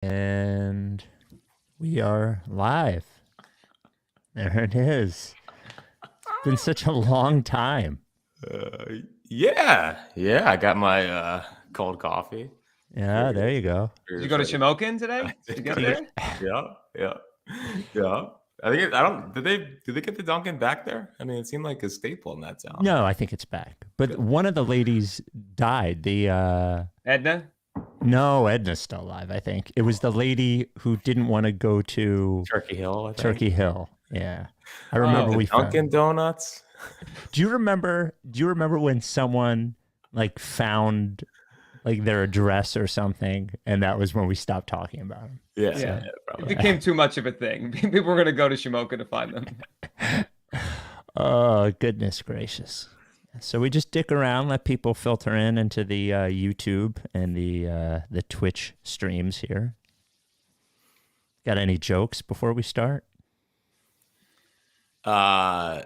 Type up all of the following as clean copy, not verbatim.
And we are live. There it is. It's been such a long time. Yeah. I got my cold coffee. Yeah, there you go. Did you go to Shamokin today? Did you get there? Yeah. Did they get the Dunkin' back there? I mean, it seemed like a staple in that town. No, I think it's back. But one of the ladies died. Edna? No, Edna's still alive, I think. It was the lady who didn't want to go to Turkey Hill, I think. Turkey Hill. Yeah. I remember we found Dunkin' Donuts. Do you remember when someone found their address or something, and that was when we stopped talking about them? Yeah, it became too much of a thing. People were going to go to Shamokin to find them. Oh, goodness gracious. So we just dick around, let people filter into the YouTube and the Twitch streams here. Got any jokes before we start? No,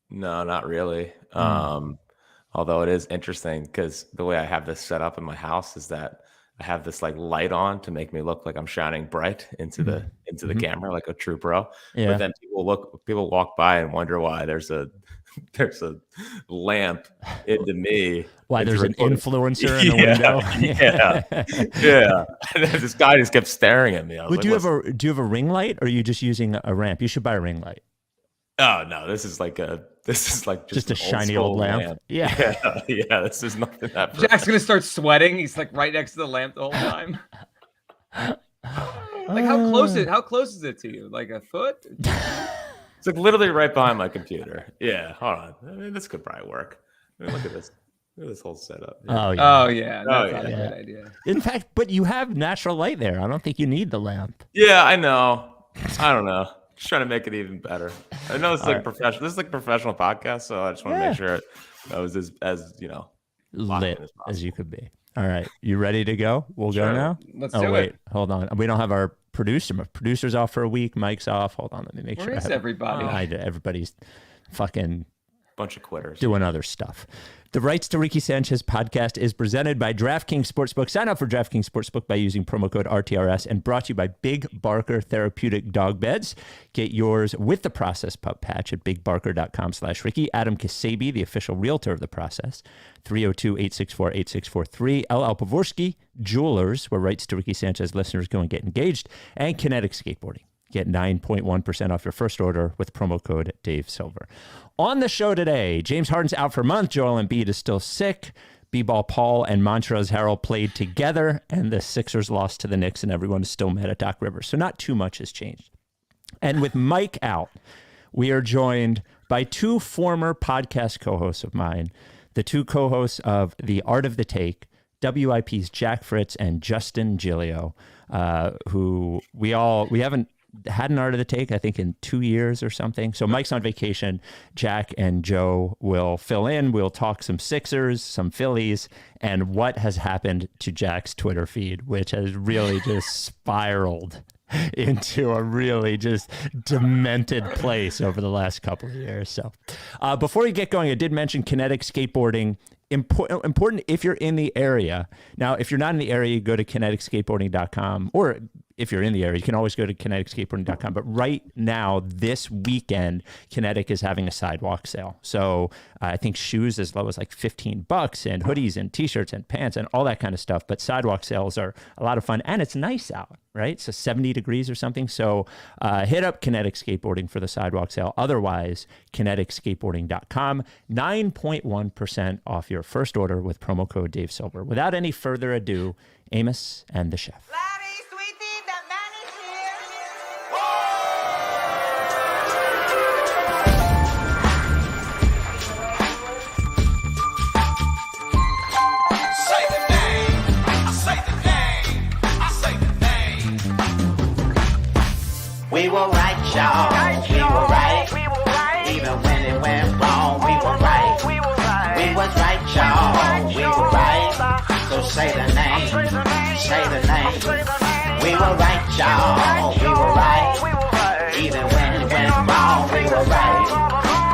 not really. Although it is interesting because the way I have this set up in my house is that I have this light on to make me look like I'm shining bright into the camera like a true pro. Yeah. But then people walk by and wonder why there's a lamp into me. Why there's an influencer in the window? Yeah. This guy just kept staring at me. Do you have a ring light, or are you just using a ramp? You should buy a ring light. Oh no, this is just a shiny old lamp. Yeah. This is nothing that. Jack's gonna start sweating. He's right next to the lamp the whole time. How close is it to you? Like a foot? It's literally right behind my computer. Yeah, hold on. I mean, this could probably work. I mean, look at this. Look at this whole setup. Yeah. Oh yeah. That's not a good idea. In fact, but you have natural light there. I don't think you need the lamp. Yeah, I know. I don't know. Just trying to make it even better. I know it's professional. This is professional podcast, so I just want to make sure I was as lit as you could be. All right, you ready to go? We'll go now. Let's do it. Hold on. We don't have our producer. My producer's off for a week. Mike's off. Hold on. Let me make sure. Where is everybody? Everybody's fucking bunch of quitters doing other stuff. The Rights to Ricky Sanchez podcast is presented by DraftKings Sportsbook. Sign up for DraftKings Sportsbook by using promo code RTRS, and brought to you by Big Barker Therapeutic Dog Beds. Get yours with the Process Pup Patch at bigbarker.com/Ricky. Adam Kasabi, the official realtor of the Process, 302-864-8643. LL Pavorsky Jewelers, where Rights to Ricky Sanchez listeners go and get engaged, and Kinetic Skateboarding. Get 9.1% off your first order with promo code Dave Silver. On the show today, James Harden's out for a month. Joel Embiid is still sick. B-Ball Paul and Montrezl Harrell played together, and the Sixers lost to the Knicks, and everyone is still mad at Doc Rivers. So not too much has changed. And with Mike out, we are joined by two former podcast co-hosts of mine, the two co-hosts of The Art of the Take, WIP's Jack Fritz and Justin Giglio, who we haven't had an Art of the Take, I think, in 2 years or something. So Mike's on vacation. Jack and Joe will fill in. We'll talk some Sixers, some Phillies, and what has happened to Jack's Twitter feed, which has really just spiraled into a really just demented place over the last couple of years. So before we get going, I did mention Kinetic Skateboarding. Important if you're in the area. Now, if you're not in the area, you go to kineticskateboarding.com, or if you're in the area, you can always go to kineticskateboarding.com. But right now, this weekend, Kinetic is having a sidewalk sale. So I think shoes as low as $15, and hoodies and t-shirts and pants and all that kind of stuff. But sidewalk sales are a lot of fun, and it's nice out, right? So 70 degrees or something. So hit up Kinetic Skateboarding for the sidewalk sale. Otherwise, kineticskateboarding.com, 9.1% off your first order with promo code Dave Silver. Without any further ado, Amos and the chef. We were right, y'all. We were right. Even when it went wrong, we were right. We was right, y'all. We were right. So say the name. Say the name. We were right, y'all. We were right. Even when it went wrong, we were right.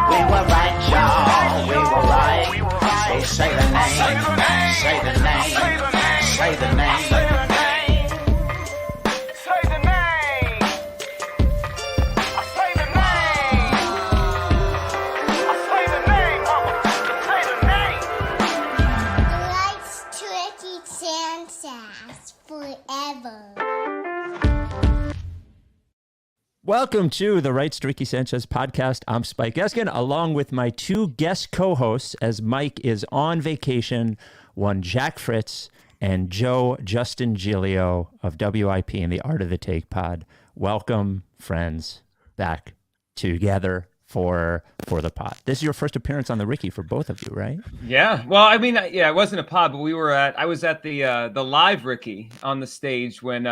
We were right, y'all. We were right. So say the name. Say the name. Say the name. Welcome to the Rights to Ricky Sanchez podcast. I'm Spike Eskin, along with my two guest co-hosts, as Mike is on vacation, one Jack Fritz and Joe Justin Giglio of WIP and the Art of the Take pod. Welcome, friends, back together for the pod. This is your first appearance on the Ricky for both of you, right? Yeah. Well, I mean, yeah, it wasn't a pod, but I was at the live Ricky on the stage when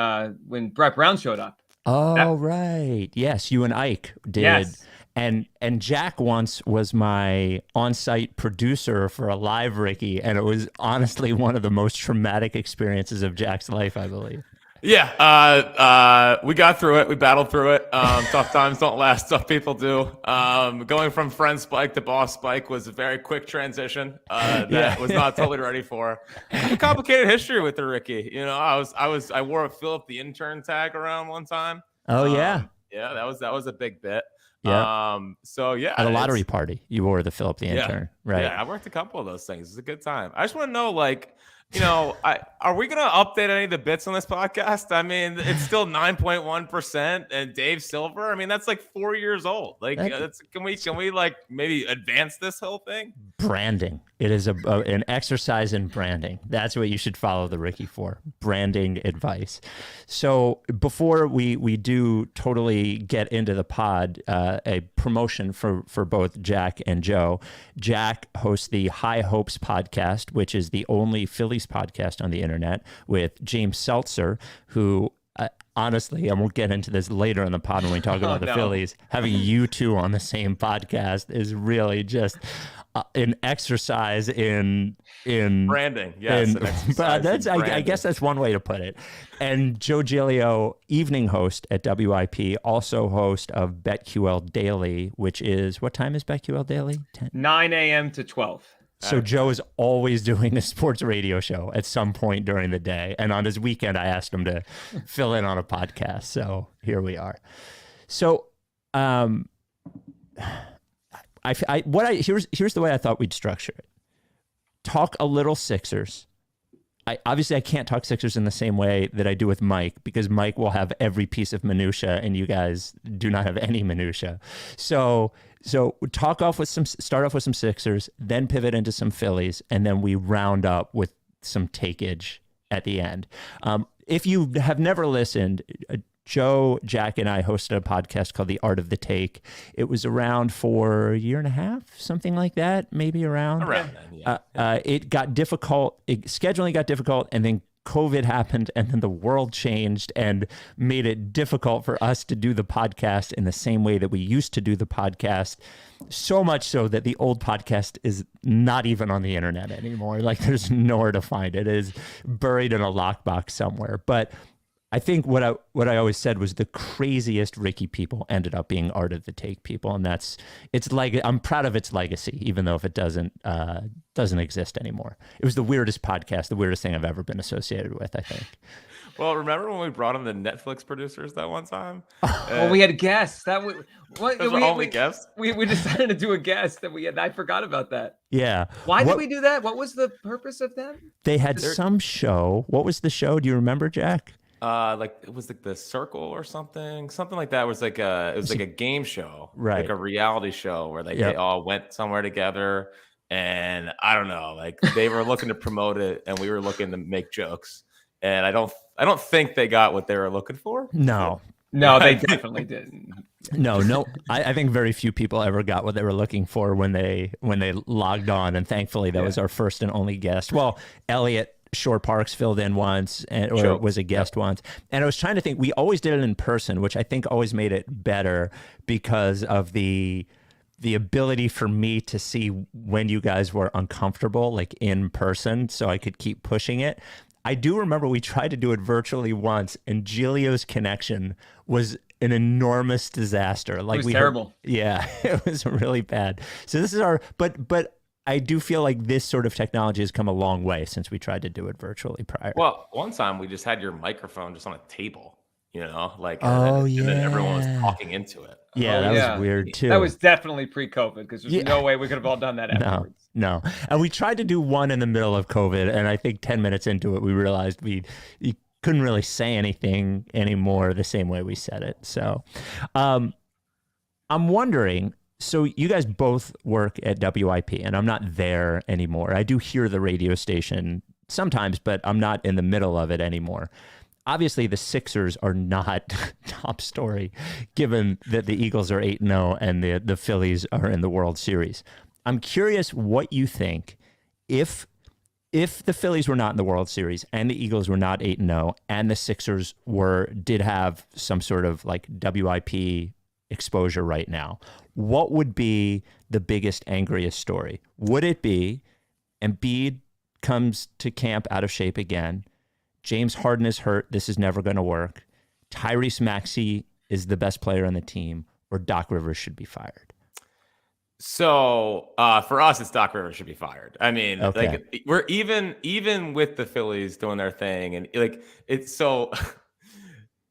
Brett Brown showed up. Oh, right. Yes, you and Ike did. Yes. And Jack once was my on-site producer for a live Ricky, and it was honestly one of the most traumatic experiences of Jack's life, I believe. Yeah, we got through it. We battled through it. Tough times don't last. Tough people do. Going from friend Spike to boss Spike was a very quick transition that was not totally ready for. A complicated history with the Ricky. You know, I wore a Philip the intern tag around one time. Oh yeah, yeah, that was a big bit. Yeah. So yeah, at a lottery party, you wore the Philip the intern, right? Yeah, I worked a couple of those things. It's a good time. I just want to know, like, you know, are we going to update any of the bits on this podcast? I mean, it's still 9.1% and Dave Silver. I mean, that's like 4 years old. Like, can we like maybe advance this whole thing? Branding. It is an exercise in branding. That's what you should follow the Ricky for. Branding advice. So before we do totally get into the pod, a promotion for both Jack and Joe. Jack hosts the High Hopes podcast, which is the only Phillies podcast on the internet, with James Seltzer, who honestly, and we'll get into this later in the pod when we talk about the Phillies, having you two on the same podcast is really just an exercise in branding. Yes, but that's I guess that's one way to put it. And Joe Giglio, evening host at WIP, also host of BetQL Daily, which is, what time is BetQL Daily? 9 a.m. to 12. So Joe is always doing a sports radio show at some point during the day. And on his weekend, I asked him to fill in on a podcast. So here we are. So here's the way I thought we'd structure it. Talk a little Sixers. Obviously I can't talk Sixers in the same way that I do with Mike, because Mike will have every piece of minutia and you guys do not have any minutia. So start off with some Sixers, then pivot into some Phillies, and then we round up with some takeage at the end. If you have never listened, Joe, Jack, and I hosted a podcast called The Art of the Take. It was around for a year and a half, something like that, maybe around then, yeah. It got difficult. Scheduling got difficult, and then COVID happened, and then the world changed and made it difficult for us to do the podcast in the same way that we used to do the podcast. So much so that the old podcast is not even on the internet anymore. Like, there's nowhere to find it. It is buried in a lockbox somewhere. But I think what I always said was the craziest Ricky people ended up being Art of the Take people, and I'm proud of its legacy, even though if it doesn't exist anymore. It was the weirdest podcast, the weirdest thing I've ever been associated with, I think. Well, remember when we brought in the Netflix producers that one time? Well, we had guests. Those were only guests. We decided to do a guest that we had. I forgot about that. Yeah. Why did we do that? What was the purpose of that? They had some show. What was the show? Do you remember, Jack? Like it was like The Circle or something like that. It was like a game show, right? Like a reality show where they all went somewhere together, and I don't know, like they were looking to promote it, and we were looking to make jokes, and I don't think they got what they were looking for. No, they definitely didn't. No. I think very few people ever got what they were looking for when they logged on, and thankfully that was our first and only guest. Well, Elliot Shore Parks filled in once, or was a guest once. And I was trying to think, we always did it in person, which I think always made it better because of the ability for me to see when you guys were uncomfortable, like in person, so I could keep pushing it. I do remember we tried to do it virtually once, and Giglio's connection was an enormous disaster. Like, it was terrible. It was really bad. So this is but I do feel like this sort of technology has come a long way since we tried to do it virtually prior. Well, one time we just had your microphone just on a table, you know, like, and then everyone was talking into it. Yeah, that was weird too. That was definitely pre-COVID, because there's no way we could have all done that afterwards. No. And we tried to do one in the middle of COVID, and I think 10 minutes into it, we realized couldn't really say anything anymore the same way we said it. So I'm wondering, so you guys both work at WIP, and I'm not there anymore. I do hear the radio station sometimes, but I'm not in the middle of it anymore. Obviously, the Sixers are not top story, given that the Eagles are 8-0 and the Phillies are in the World Series. I'm curious what you think if the Phillies were not in the World Series and the Eagles were not 8-0 and the Sixers did have some sort of like WIP exposure right now, what would be the biggest, angriest story? Would it be Embiid comes to camp out of shape again, James Harden is hurt, this is never going to work, Tyrese Maxey is the best player on the team, or Doc Rivers should be fired? So for us, it's Doc Rivers should be fired. I mean, like we're even with the Phillies doing their thing, and like it's so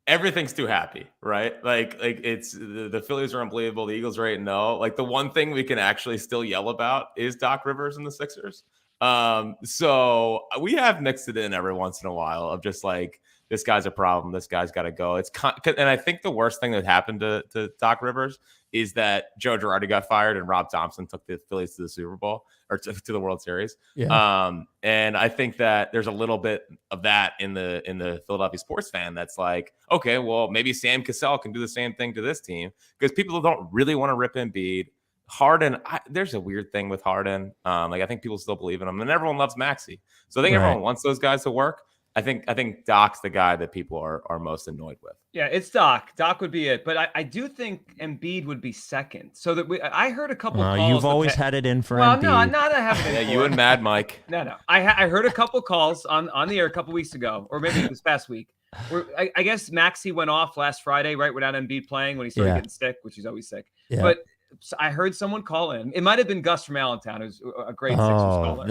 everything's too happy, right? Like it's the Phillies are unbelievable. The Eagles are 8-0. Like the one thing we can actually still yell about is Doc Rivers and the Sixers. So we have mixed it in every once in a while of just like, this guy's a problem. This guy's got to go. And I think the worst thing that happened to Doc Rivers is that Joe Girardi got fired and Rob Thompson took the Phillies to the Super Bowl or to the World Series. Yeah. And I think that there's a little bit of that in the Philadelphia sports fan that's like, okay, well, maybe Sam Cassell can do the same thing to this team, because people don't really want to rip Embiid. Harden, there's a weird thing with Harden. Like I think people still believe in him, and everyone loves Maxey. So I think everyone wants those guys to work. I think Doc's the guy that people are most annoyed with. Yeah, it's Doc. Doc would be it, but I do think Embiid would be second. So that I heard a couple calls. You've always had it in for Embiid. Well, no, not having it. Yeah, you and Mad Mike. No. I heard a couple calls on the air a couple weeks ago, or maybe this past week. Where I guess Maxey went off last Friday, right without Embiid playing when he started getting sick, which he's always sick. Yeah. But so I heard someone call in. It might have been Gus from Allentown, who's a great Sixers caller.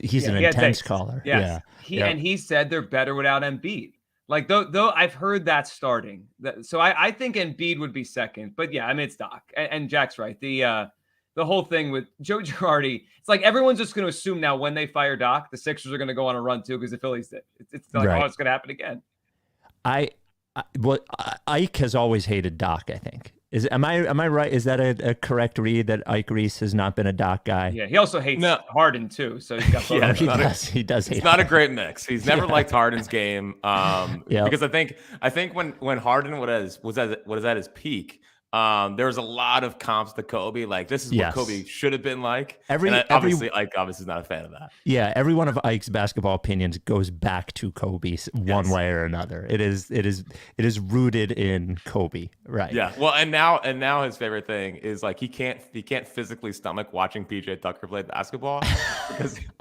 He's an intense caller. Yes. Yeah. And he said they're better without Embiid. Like though I've heard that starting. So I think Embiid would be second. But yeah, I mean it's Doc. And Jack's right. The whole thing with Joe Girardi, it's like everyone's just going to assume now when they fire Doc, the Sixers are going to go on a run too because the Phillies did. It's like, oh, it's going to happen again. Ike has always hated Doc, I think. Am I right? Is that a correct read that Ike Reese has not been a Doc guy? Yeah, he also hates Harden too. So he's got he does hate. It's not a great mix. He's never liked Harden's game. Because I think when Harden was at his peak, there was a lot of comps to Kobe. Like this is what Kobe should have been like. Obviously Ike is not a fan of that. Yeah, every one of Ike's basketball opinions goes back to Kobe one way or another. It is rooted in Kobe, right? Yeah. Well, and now his favorite thing is like he can't physically stomach watching PJ Tucker play basketball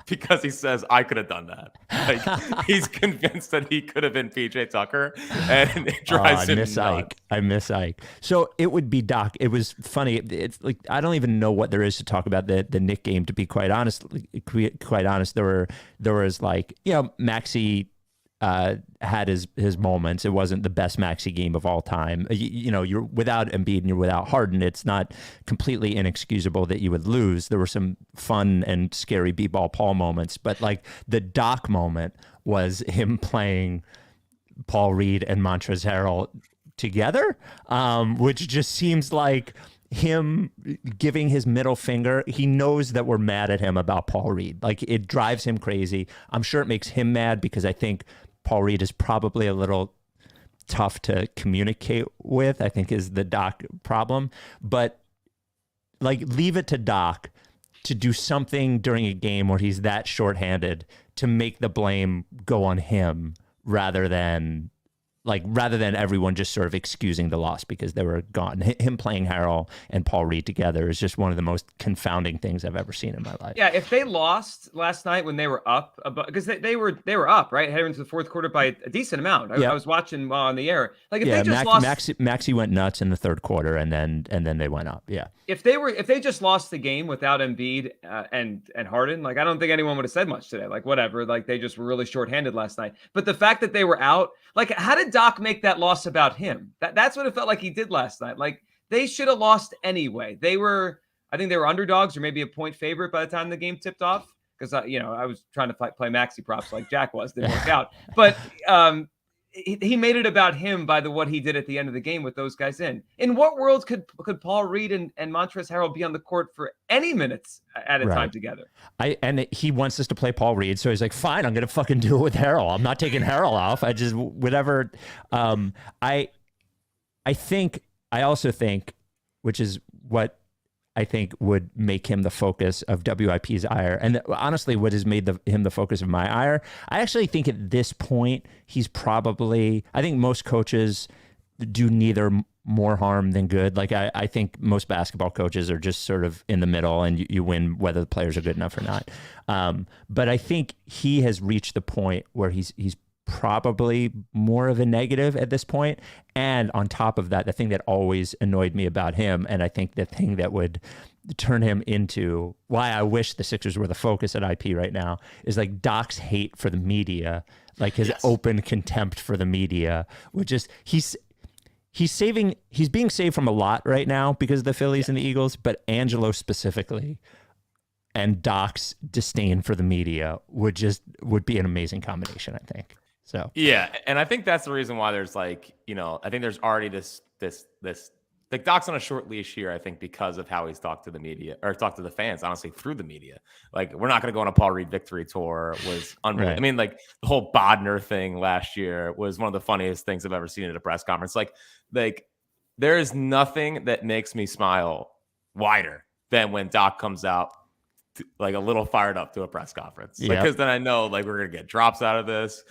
because he says I could have done that. Like he's convinced that he could have been PJ Tucker, and it drives him nuts. I miss Ike. So it would be Doc. It was funny. It's like I don't even know what there is to talk about the Knicks game. To be quite honest, there was like Maxey had his moments. It wasn't the best Maxey game of all time. You're without Embiid and you're without Harden. It's not completely inexcusable that you would lose. There were some fun and scary b-ball Paul moments, but like the Doc moment was him playing Paul Reed and Montrezl Harrell together, which just seems like him giving his middle finger. He knows that we're mad at him about Paul Reed. Like it drives him crazy. I'm sure it makes him mad because I think Paul Reed is probably a little tough to communicate with, I think is the Doc problem. But like leave it to Doc to do something during a game where he's that shorthanded to make the blame go on him rather than everyone just sort of excusing the loss because they were gone. Him playing Harrell and Paul Reed together is just one of the most confounding things I've ever seen in my life. Yeah, if they lost last night when they were up, because they were up, right? Heading into the fourth quarter by a decent amount. I was watching while on the air. Like if they just lost, Maxey went nuts in the third quarter, and then they went up. Yeah. If they just lost the game without Embiid and Harden, like I don't think anyone would have said much today. Like whatever, like they just were really shorthanded last night. But the fact that they were out, like how did Doc make that loss about him? That's what it felt like he did last night. Like they should have lost anyway. I think they were underdogs or maybe a point favorite by the time the game tipped off. because I was trying to play Maxey props like Jack was, didn't work out. But he made it about him by what he did at the end of the game with those guys in. In what world could Paul Reed and Montrezl Harrell be on the court for any minutes at a time together? And he wants us to play Paul Reed, so he's like, fine, I'm gonna fucking do it with Harrell. I'm not taking Harrell off. I just whatever. I also think, which is what I think would make him the focus of WIP's ire. And honestly, what has made him the focus of my ire, I actually think at this point, he's probably, I think most coaches do neither more harm than good. Like I think most basketball coaches are just sort of in the middle and you win whether the players are good enough or not. But I think he has reached the point where he's probably more of a negative at this point. And on top of that, the thing that always annoyed me about him, and I think the thing that would turn him into why I wish the Sixers were the focus at IP right now, is like Doc's hate for the media, like his open contempt for the media, which is he's being saved from a lot right now because of the Phillies and the Eagles, but Angelo specifically and Doc's disdain for the media would be an amazing combination, I think. So yeah, and I think that's the reason why there's I think there's already this like Doc's on a short leash here, I think, because of how he's talked to the media or talked to the fans, honestly, through the media. Like, we're not going to go on a Paul Reed victory tour was unreal. Right. I mean, like the whole Bodner thing last year was one of the funniest things I've ever seen at a press conference. Like there is nothing that makes me smile wider than when Doc comes out like a little fired up to a press conference, because then I know like we're gonna get drops out of this.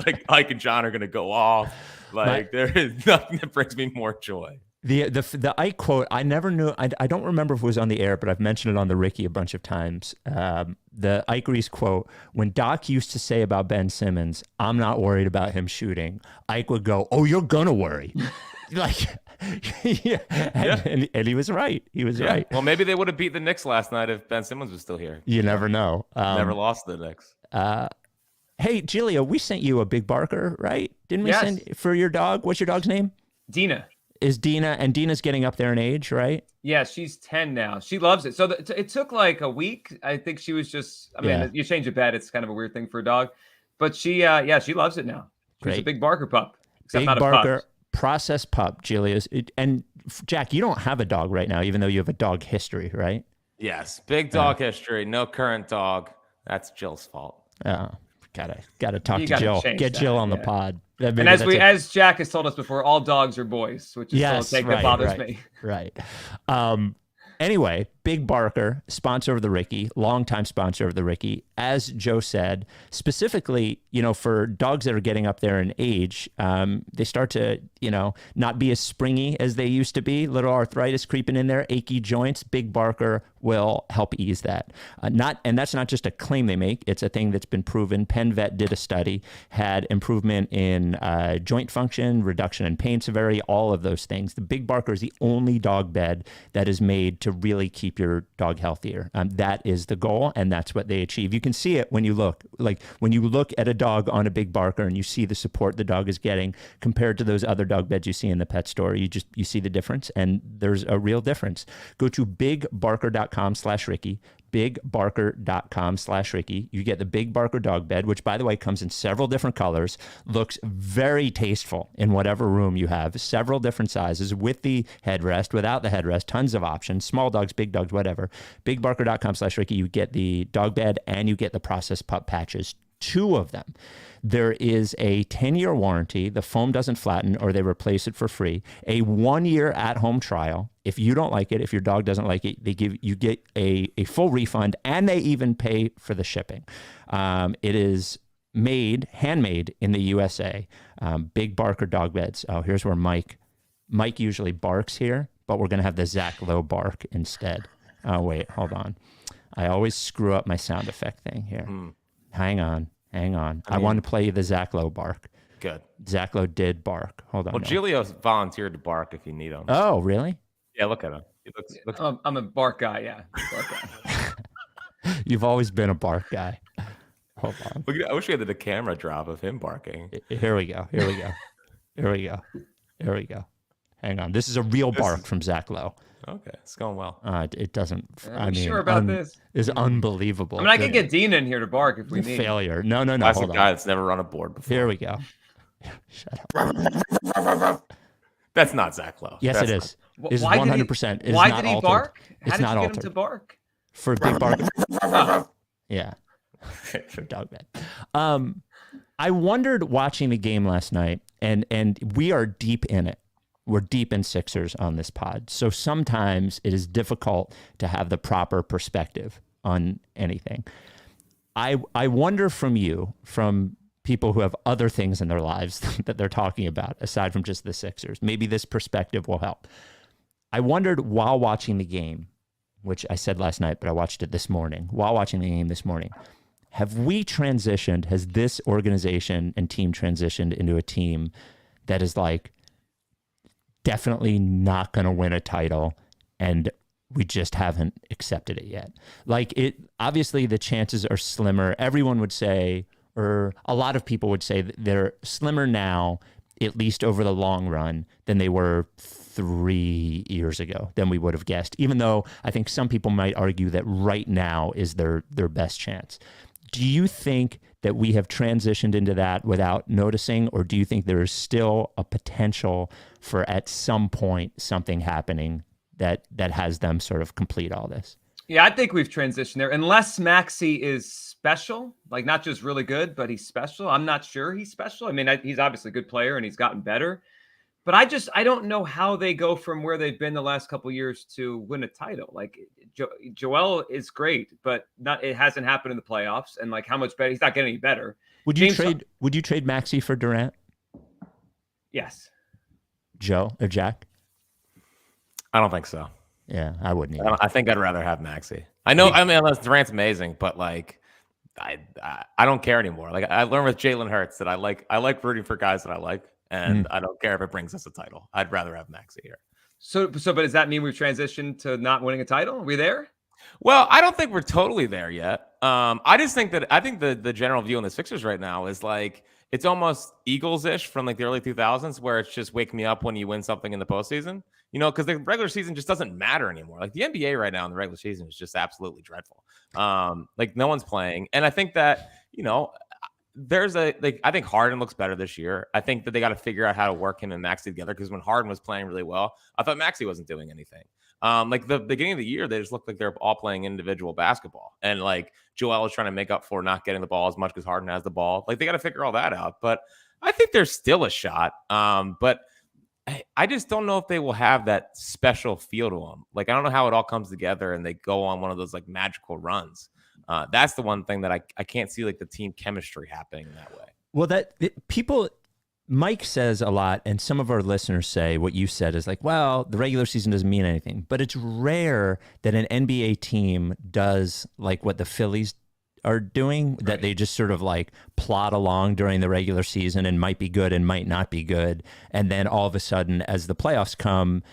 Like Ike and John are gonna go off. Like there is nothing that brings me more joy. The Ike quote, I never knew. I don't remember if it was on the air, but I've mentioned it on the Ricky a bunch of times. The Ike Reese quote, when Doc used to say about Ben Simmons, "I'm not worried about him shooting," Ike would go, "Oh, you're gonna worry." Like. And he was right. He was right. Well, maybe they would have beat the Knicks last night if Ben Simmons was still here. You never know. Never lost to the Knicks. Hey, Giglio, we sent you a big barker, right? Didn't we send for your dog? What's your dog's name? Dina. Is Dina, and Dina's getting up there in age, right? Yeah, she's 10 now. She loves it. So it took like a week. I think she was just, you change a bed. It's kind of a weird thing for a dog. But she loves it now. She's a big barker pup. Except big not barker. A pup. Process pup, Giglio's. And Jack, you don't have a dog right now, even though you have a dog history, right? Yes, big dog history, no current dog. That's Jill's fault. Gotta talk to Jill. Get Jill on the pod. And as Jack has told us before, all dogs are boys, which is a take that bothers me. Right. Anyway, Big Barker, sponsor of the Ricky, longtime sponsor of the Ricky. As Joe said, specifically, for dogs that are getting up there in age, they start to, not be as springy as they used to be. Little arthritis creeping in there, achy joints. Big Barker will help ease that. And that's not just a claim they make. It's a thing that's been proven. Penn Vet did a study, had improvement in joint function, reduction in pain severity, all of those things. The Big Barker is the only dog bed that is made to really keep your dog healthier. That is the goal, and that's what they achieve. You can see it when you look. Like when you look at a dog on a Big Barker and you see the support the dog is getting compared to those other dog beds you see in the pet store, you see the difference, and there's a real difference. Go to bigbarker.com/Ricky, bigbarker.com/Ricky. You get the Big Barker dog bed, which, by the way, comes in several different colors, looks very tasteful in whatever room you have, several different sizes, with the headrest, without the headrest, tons of options, small dogs, big dogs, whatever. Bigbarker.com/Ricky. You get the dog bed and you get the processed pup patches, 2 of them. There is a 10-year warranty. The foam doesn't flatten, or they replace it for free. A 1-year at-home trial. If you don't like it, if your dog doesn't like it, you get a full refund, and they even pay for the shipping. It is handmade in the USA. Big Barker dog beds. Oh, here's where Mike usually barks here, but we're going to have the Zach Lowe bark instead. Oh, wait, hold on. I always screw up my sound effect thing here. Hang on. I want to play you the Zach Lowe bark. Good. Zach Lowe did bark. Hold on. Well, Giglio's volunteered to bark if you need him. Oh, really? Yeah, look at him. He looks I'm a bark guy, yeah. Bark guy. You've always been a bark guy. Hold on. I wish we had the camera drop of him barking. Here we go. Hang on. This is a real bark from Zach Lowe. Okay, it's going well. It doesn't. Are you sure about this? Is unbelievable. I mean, I could get Dean in here to bark if we need. Failure. No. Classic Hold on. guy that's never run a board before. Here we go. Shut up. That's not Zach Lowe. Yes, That's it is. Why It's did he- 100%. Why did he bark? How It's did not you get altered. him to bark? For big bark. Oh. Yeah. For dog bed. I wondered watching the game last night, and we are deep in it. We're deep in Sixers on this pod. So sometimes it is difficult to have the proper perspective on anything. I wonder from you, from people who have other things in their lives that they're talking about, aside from just the Sixers, maybe this perspective will help. I wondered while watching the game, which I said last night, but I watched it this morning, while watching the game this morning, have we transitioned, has this organization and team transitioned into a team that is like definitely not going to win a title, and we just haven't accepted it yet? Like, it obviously the chances are slimmer. Everyone would say, or a lot of people would say that they're slimmer now, at least over the long run, than they were 3 years ago, than we would have guessed, even though I think some people might argue that right now is their best chance. Do you think that we have transitioned into that without noticing, or do you think there is still a potential for at some point something happening that has them sort of complete all this? Yeah, I think we've transitioned there. Unless Maxey is special, like not just really good, but he's special. I'm not sure he's special. I mean, he's obviously a good player and he's gotten better. But I don't know how they go from where they've been the last couple of years to win a title. Like Joel is great, but it hasn't happened in the playoffs. And like how much better? He's not getting any better. Would you trade Maxey for Durant? Yes. Joe or Jack? I don't think so. Yeah, I wouldn't either. I think I'd rather have Maxey. I know. I mean, unless Durant's amazing, but like, I don't care anymore. Like I learned with Jalen Hurts that I like rooting for guys that I like. And I don't care if it brings us a title. I'd rather have Maxey here. So, but does that mean we've transitioned to not winning a title? Are we there? Well, I don't think we're totally there yet. I just think the general view on the Sixers right now is like it's almost Eagles-ish from like the early 2000s, where it's just wake me up when you win something in the postseason. You know, because the regular season just doesn't matter anymore. Like the NBA right now in the regular season is just absolutely dreadful. Like no one's playing, and I think that I think Harden looks better this year. I think that they got to figure out how to work him and Maxey together, because when Harden was playing really well, I thought Maxey wasn't doing anything. Like the beginning of the year, they just looked like they're all playing individual basketball. And like Joel is trying to make up for not getting the ball as much because Harden has the ball. Like they got to figure all that out. But I think there's still a shot. But I just don't know if they will have that special feel to them. Like I don't know how it all comes together and they go on one of those like magical runs. That's the one thing that I can't see like the team chemistry happening in that way. Well, Mike says a lot, and some of our listeners say what you said is like, well, the regular season doesn't mean anything, but it's rare that an NBA team does like what the Phillies are doing, right, that they just sort of like plod along during the regular season and might be good and might not be good. And then all of a sudden, as the playoffs come,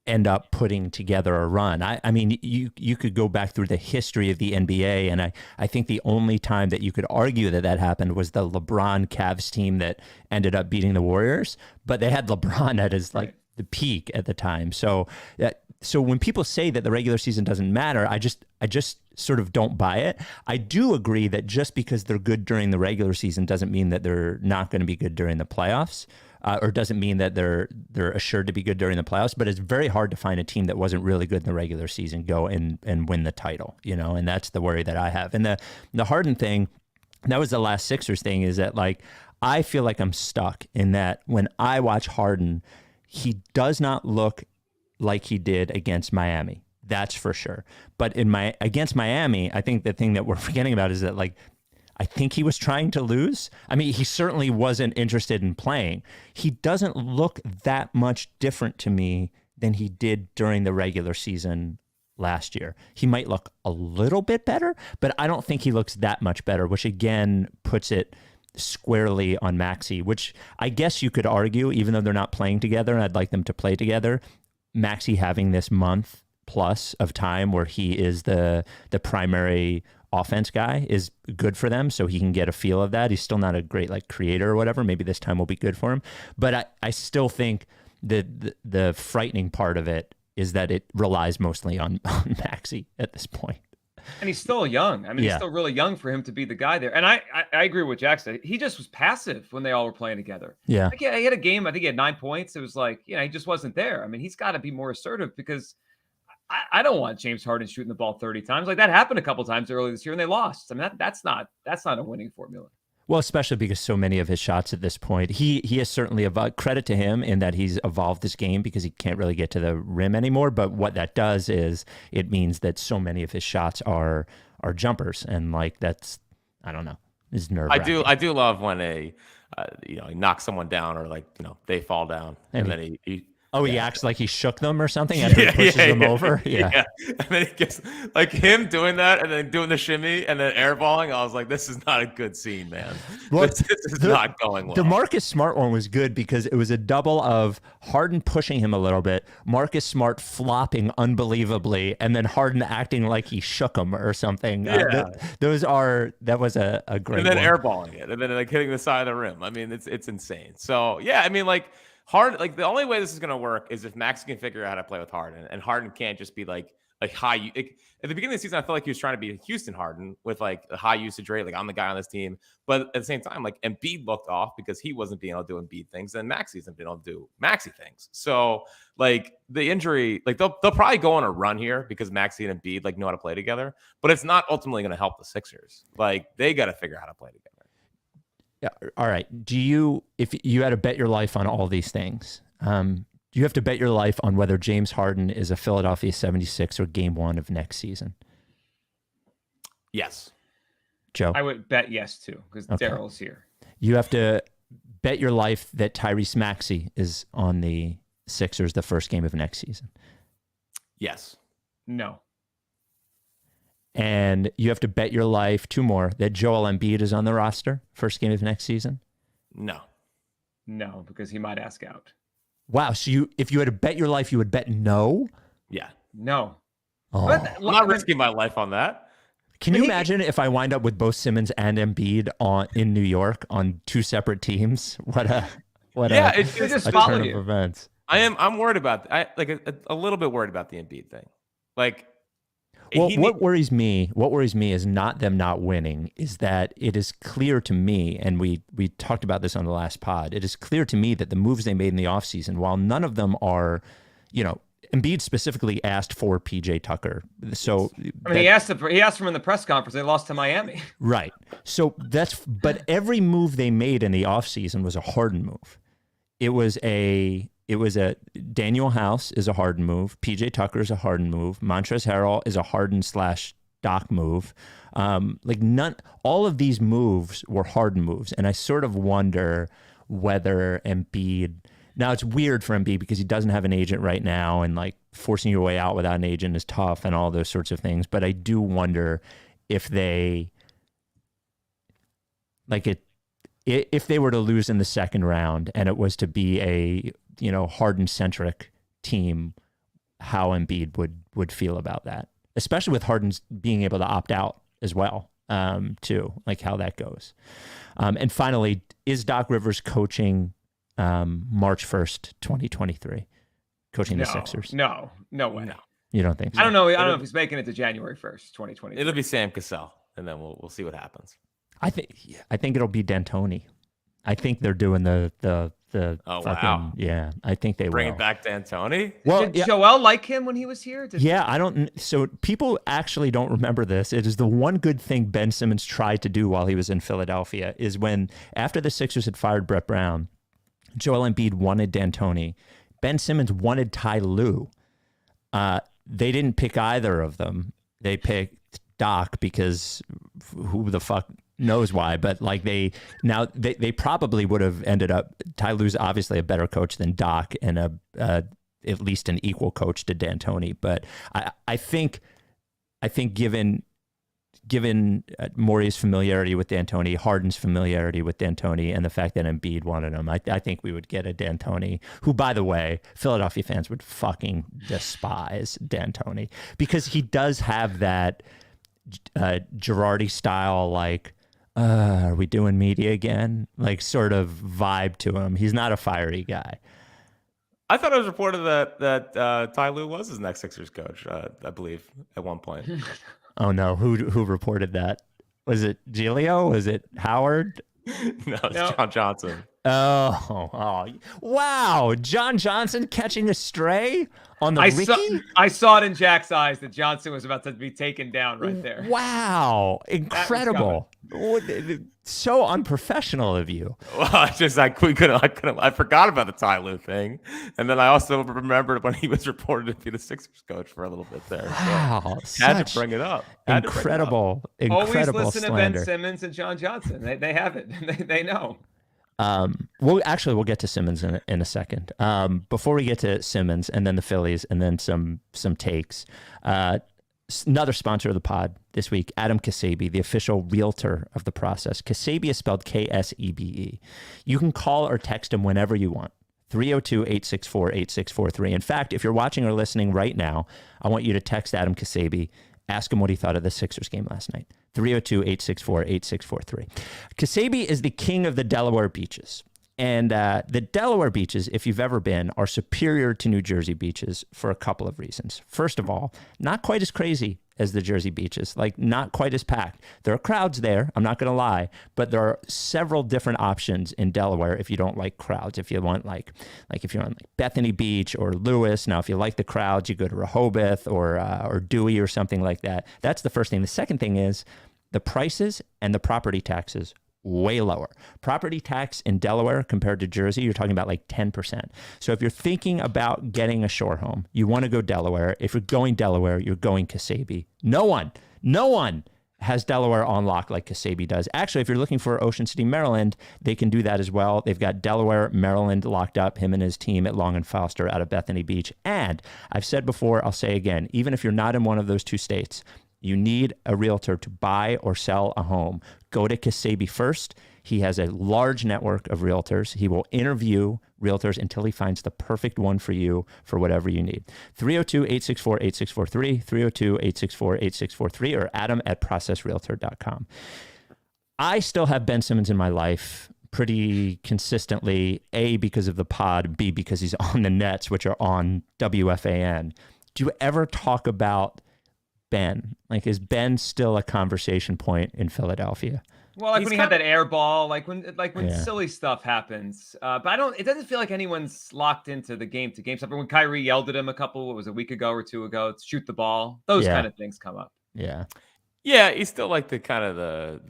end up putting together a run. I mean, you could go back through the history of the NBA, and I think the only time that you could argue that happened was the LeBron Cavs team that ended up beating the Warriors, but they had LeBron at his like the peak at the time. So when people say that the regular season doesn't matter, I just sort of don't buy it. I do agree that just because they're good during the regular season doesn't mean that they're not going to be good during the playoffs. Or doesn't mean that they're assured to be good during the playoffs, but it's very hard to find a team that wasn't really good in the regular season go and win the title, and that's the worry that I have. And the Harden thing, that was the last Sixers thing, is that like I feel like I'm stuck in that when I watch Harden, he does not look like he did against Miami. That's for sure. But against Miami, I think the thing that we're forgetting about is that like I think he was trying to lose. I mean, he certainly wasn't interested in playing. He doesn't look that much different to me than he did during the regular season last year. He might look a little bit better, but I don't think he looks that much better, which again puts it squarely on Maxey, which I guess you could argue, even though they're not playing together, and I'd like them to play together, Maxey having this month plus of time where he is the primary offense guy is good for them, so he can get a feel of that. He's still not a great like creator or whatever. Maybe this time will be good for him. But I still think that the frightening part of it is that it relies mostly on Maxey at this point. And he's still young. I mean, he's still really young for him to be the guy there. And I agree with Jack said. He just was passive when they all were playing together. Yeah. Like, he had a game, I think he had 9 points. It was like, he just wasn't there. I mean, he's got to be more assertive because I don't want James Harden shooting the ball 30 times. Like, that happened a couple times earlier this year and they lost. I mean, that's not a winning formula. Well, especially because so many of his shots at this point, he has certainly credit to him in that he's evolved this game because he can't really get to the rim anymore. But what that does is it means that so many of his shots are jumpers, and like that's, I don't know, is nerve-wracking. I do love when he knocks someone down or like they fall down and then he he acts like he shook them or something after he pushes them over. Yeah. And then he gets like him doing that and then doing the shimmy and then airballing. I was like, this is not a good scene, man. Well, this is not going well. The Marcus Smart one was good because it was a double of Harden pushing him a little bit, Marcus Smart flopping unbelievably, and then Harden acting like he shook him or something. Yeah. That was a great and then one. airballing it and then like hitting the side of the rim. I mean, it's insane. So yeah, I mean, like Harden, like the only way this is going to work is if Max can figure out how to play with Harden, and Harden can't just be like high. Like, at the beginning of the season, I felt like he was trying to be Houston Harden with like a high usage rate. Like, I'm the guy on this team, but at the same time, like Embiid looked off because he wasn't being able to do Embiid things, and Maxey hasn't been able to do Maxey things. So like the injury, like they'll probably go on a run here because Maxey and Embiid like know how to play together, but it's not ultimately going to help the Sixers. Like they got to figure out how to play together. Yeah. All right. If you had to bet your life on all these things, you have to bet your life on whether James Harden is a Philadelphia 76 or game one of next season. Yes. Joe? I would bet yes, too, because Daryl's here. You have to bet your life that Tyrese Maxey is on the Sixers the first game of next season. Yes. No. And you have to bet your life, two more, that Joel Embiid is on the roster first game of next season. No. No, because he might ask out. Wow. So if you had to bet your life, you would bet no? Yeah. No. Oh. But, I'm not risking my life on that. Can you imagine if I wind up with both Simmons and Embiid in New York on two separate teams? It's just follow turn you. of events. I'm worried about a little bit worried about the Embiid thing. Like, well, what worries me is not them not winning, is that it is clear to me, and we talked about this on the last pod, it is clear to me that the moves they made in the offseason, while none of them are, Embiid specifically asked for PJ Tucker. So he asked for him in the press conference. They lost to Miami. Right. So but every move they made in the offseason was a Harden move. It was a Daniel House is a Harden move. PJ Tucker is a Harden move. Montrezl Harrell is a Harden/Doc move. All of these moves were Harden moves. And I sort of wonder whether Embiid, now it's weird for Embiid because he doesn't have an agent right now, and like forcing your way out without an agent is tough and all those sorts of things. But I do wonder if if they were to lose in the second round and it was to be a Harden-centric team, how Embiid would feel about that, especially with Harden's being able to opt out as well, too, like how that goes. And finally, is Doc Rivers coaching March 1st, 2023, coaching the Sixers? No way. No. You don't think so? I don't know if he's making it to January 1st, 2023. It'll be Sam Cassell, and then we'll see what happens. I think it'll be D'Antoni. I think they're doing the wow. Yeah, I think they Bring will. it back to D'Antoni? Well, Did Joel like him when he was here? I don't. So people actually don't remember this. It is the one good thing Ben Simmons tried to do while he was in Philadelphia is when, after the Sixers had fired Brett Brown, Joel Embiid wanted D'Antoni. Ben Simmons wanted Ty Lue. They didn't pick either of them. They picked Doc because who the fuck knows why, but like they probably would have ended up. Ty Lue's obviously a better coach than Doc and at least an equal coach to D'Antoni. But I think given Morey's familiarity with D'Antoni, Harden's familiarity with D'Antoni, and the fact that Embiid wanted him, I think we would get a D'Antoni, who, by the way, Philadelphia fans would fucking despise D'Antoni because he does have that Girardi style, like, are we doing media again? Like sort of vibe to him. He's not a fiery guy. I thought it was reported that Ty Lue was his next Sixers coach. I believe at one point. Oh no, who reported that? Was it Giglio? Was it Howard? No, it's John Johnson. Oh, wow. John Johnson catching a stray on the Ricky? I saw it in Jack's eyes that Johnson was about to be taken down right there. Wow. Incredible. So unprofessional of you. Well, I forgot about the Ty Lue thing. And then I also remembered when he was reported to be the Sixers coach for a little bit there. Wow. So had to bring it up. Incredible Always listen slander. to Ben Simmons and John Johnson. They have it. They know. We'll get to Simmons in a second. Before we get to Simmons and then the Phillies and then some takes, another sponsor of the pod this week, Adam Kasebe, the official realtor of the process. Kasebe is spelled Ksebe. You can call or text him whenever you want. 302-864-8643. In fact, if you're watching or listening right now, I want you to text Adam Kasebe. Ask him what he thought of the Sixers game last night. 302-864-8643. Kasebe is the king of the Delaware beaches. And the Delaware beaches, if you've ever been, are superior to New Jersey beaches for a couple of reasons. First of all, not quite as crazy as the Jersey beaches, like not quite as packed. There are crowds there, I'm not going to lie, but there are several different options in Delaware if you don't like crowds. If you want like if you're on like Bethany Beach or Lewis. Now, if you like the crowds, you go to Rehoboth or Dewey or something like that. That's the first thing. The second thing is the prices and the property taxes way lower. Property tax in Delaware compared to Jersey, you're talking about like 10%. So if you're thinking about getting a shore home, you want to go Delaware. If you're going Delaware, you're going Kasebe. No one has Delaware on lock like Kasebe does. Actually, if you're looking for Ocean City, Maryland, they can do that as well. They've got Delaware, Maryland locked up, him and his team at Long and Foster out of Bethany Beach. And I've said before, I'll say again, even if you're not in one of those two states, you need a realtor to buy or sell a home. Go to Kasebe first. He has a large network of realtors. He will interview realtors until he finds the perfect one for you for whatever you need. 302-864-8643, 302-864-8643, or adam@processrealtor.com. I still have Ben Simmons in my life pretty consistently, A, because of the pod, B, because he's on the Nets, which are on WFAN. Do you ever talk about Ben? Like, is Ben still a conversation point in Philadelphia? Well, like when he had that air ball, like when silly stuff happens. But it doesn't feel like anyone's locked into the game to game stuff. Or when Kyrie yelled at him a week ago or two ago, shoot the ball. Those kind of things come up. Yeah. Yeah, he's still like the kind of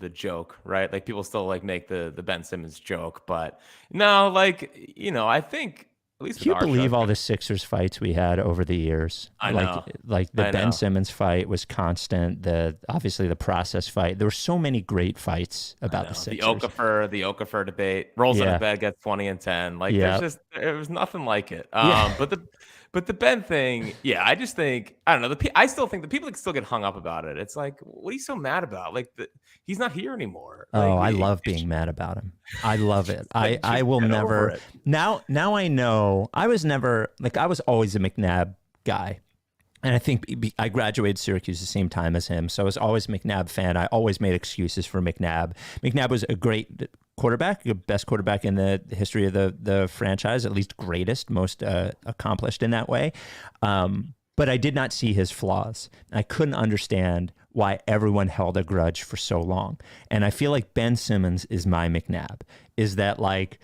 the joke, right? Like people still like make the Ben Simmons joke, but no, like, I think at least can you believe all the Sixers fights we had over the years? I know. Like the Ben Simmons fight was constant. Obviously the process fight. There were so many great fights about the Sixers. The Okafor debate. Rolls out of bed, gets 20 and 10. Like there was nothing like it. But the Ben thing, I just think, I don't know. I still think the people still get hung up about it. It's like, what are you so mad about? Like, he's not here anymore. Oh, I love being mad about him. I love it. I will never. Now I know. I was always a McNabb guy. And I think I graduated Syracuse the same time as him. So I was always a McNabb fan. I always made excuses for McNabb. McNabb was a great quarterback, the best quarterback in the history of the franchise, at least greatest, most accomplished in that way. But I did not see his flaws. I couldn't understand why everyone held a grudge for so long. And I feel like Ben Simmons is my McNabb, is that like,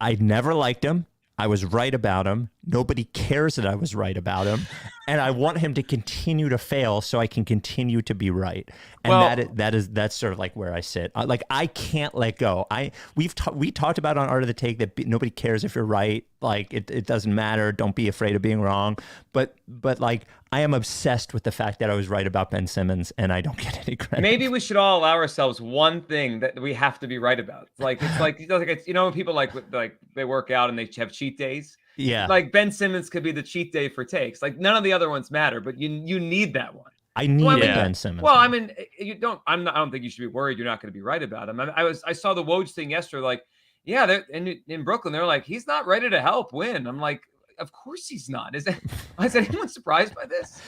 I never liked him. I was right about him. Nobody cares that I was right about him. And I want him to continue to fail so I can continue to be right. And that's sort of like where I sit. Like, I can't let go. We talked about on Art of the Take that nobody cares if you're right. Like, it doesn't matter. Don't be afraid of being wrong. But like, I am obsessed with the fact that I was right about Ben Simmons and I don't get any credit. Maybe we should all allow ourselves one thing that we have to be right about. When people like they work out and they have cheat days. Yeah. Like Ben Simmons could be the cheat day for takes. Like none of the other ones matter, but you need that one. I need Ben Simmons. Well, I mean, I don't think you should be worried you're not going to be right about him. I saw the Woj thing yesterday. Like, yeah, in Brooklyn, they're like, he's not ready to help win. I'm like, of course he's not. Is anyone surprised by this?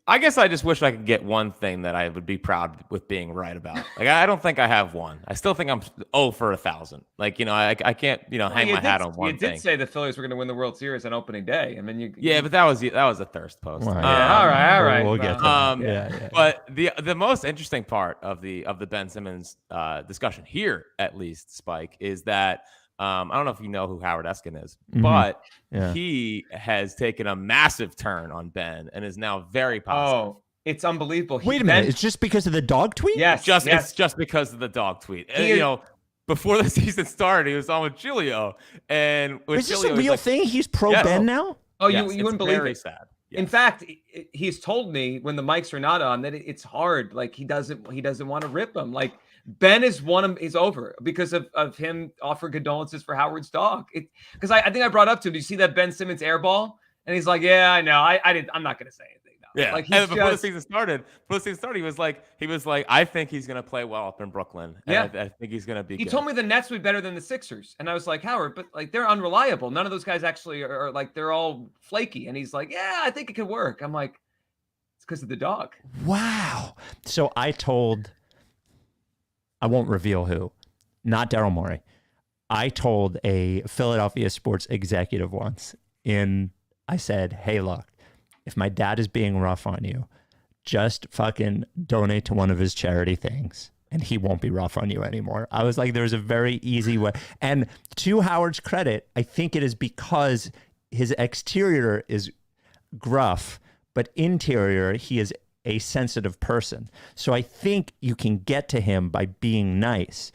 I guess I just wish I could get one thing that I would be proud with being right about. Like, I don't think I have one. I still think I'm 0 for 1,000. Like, I can't, hang my hat on one thing. You did say the Phillies were going to win the World Series on opening day. I mean, yeah, but that was a thirst post. Well, yeah, all right. We'll get to that. But the most interesting part of the Ben Simmons discussion here, at least, Spike, is that I don't know if you know who Howard Eskin is, but he has taken a massive turn on Ben and is now very positive. Oh, it's unbelievable. Wait a minute. It's just because of the dog tweet? Yes. It's just because of the dog tweet. Before the season started, he was on with Giglio. And is this a real thing? He's pro Ben now? Oh, you wouldn't believe very it. Sad. Yes. In fact, he's told me when the mics are not on that it's hard. Like he doesn't want to rip him. Like Ben is over because of him offering condolences for Howard's dog. Because I think I brought up to him. Did you see that Ben Simmons air ball? And he's like, yeah, I know. I'm not going to say anything. No. Yeah. Like and before the season started, he was like, I think he's going to play well up in Brooklyn. And I think he's going to be He good. told me the Nets would be better than the Sixers. And I was like, Howard, but like they're unreliable. None of those guys actually are like, they're all flaky. And he's like, yeah, I think it could work. I'm like, it's because of the dog. Wow. So I won't reveal who, not Daryl Morey. I told a Philadelphia sports executive once I said, hey, look, if my dad is being rough on you, just fucking donate to one of his charity things and he won't be rough on you anymore. I was like, there's a very easy way. And to Howard's credit, I think it is because his exterior is gruff, but interior, he is a sensitive person. So I think you can get to him by being nice.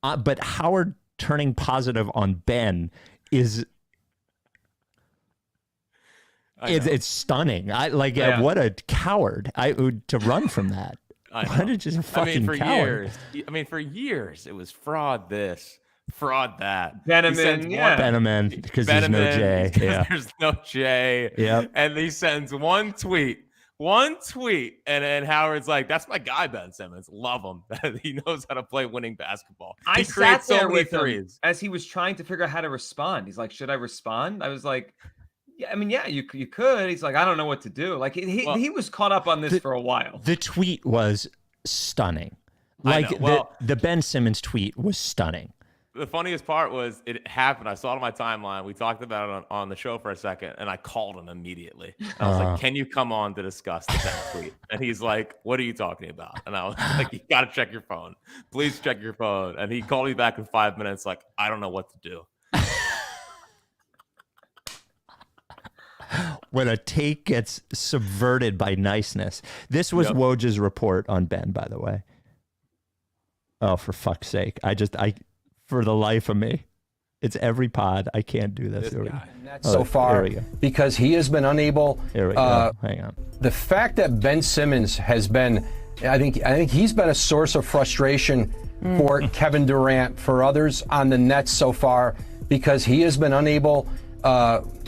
But Howard turning positive on Ben is... It's stunning. What a coward! To run from that. What a just fucking coward. For years, it was fraud this, fraud that. Beneman, because there's no J. Yeah. There's no J. Yep. And he sends one tweet, and Howard's like, "That's my guy, Ben Simmons. Love him. He knows how to play winning basketball." I sat there with him as he was trying to figure out how to respond. He's like, "Should I respond?" I was like, yeah, you could. He's like, I don't know what to do. Like he was caught up on this for a while. The tweet was stunning. Like the Ben Simmons tweet was stunning. The funniest part was it happened. I saw it on my timeline. We talked about it on the show for a second, and I called him immediately. I was like, "Can you come on to discuss the Ben tweet?" And he's like, "What are you talking about?" And I was like, "You got to check your phone. Please check your phone." And he called me back in 5 minutes, like, "I don't know what to do." When a take gets subverted by niceness. This was Woj's report on Ben, by the way. Oh, for fuck's sake. For the life of me, it's every pod. I can't do this. So far, because he has been unable. Here we go. Hang on. The fact that Ben Simmons has been, I think he's been a source of frustration for Kevin Durant, for others on the Nets so far, because he has been unable.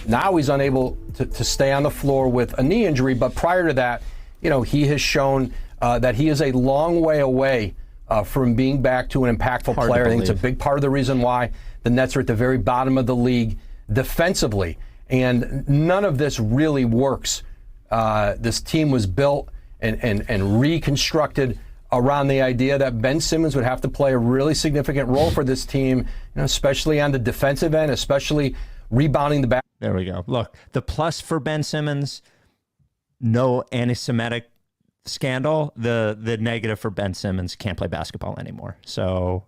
Now he's unable to stay on the floor with a knee injury. But prior to that, he has shown that he is a long way away from being back to an impactful player. I think it's a big part of the reason why the Nets are at the very bottom of the league defensively. And none of this really works. This team was built and reconstructed around the idea that Ben Simmons would have to play a really significant role for this team, especially on the defensive end, especially rebounding the back. There we go. Look, the plus for Ben Simmons, no anti-Semitic scandal. The negative for Ben Simmons, can't play basketball anymore. So,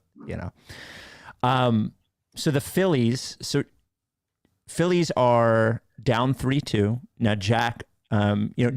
so the Phillies are down 3-2. Now, Jack,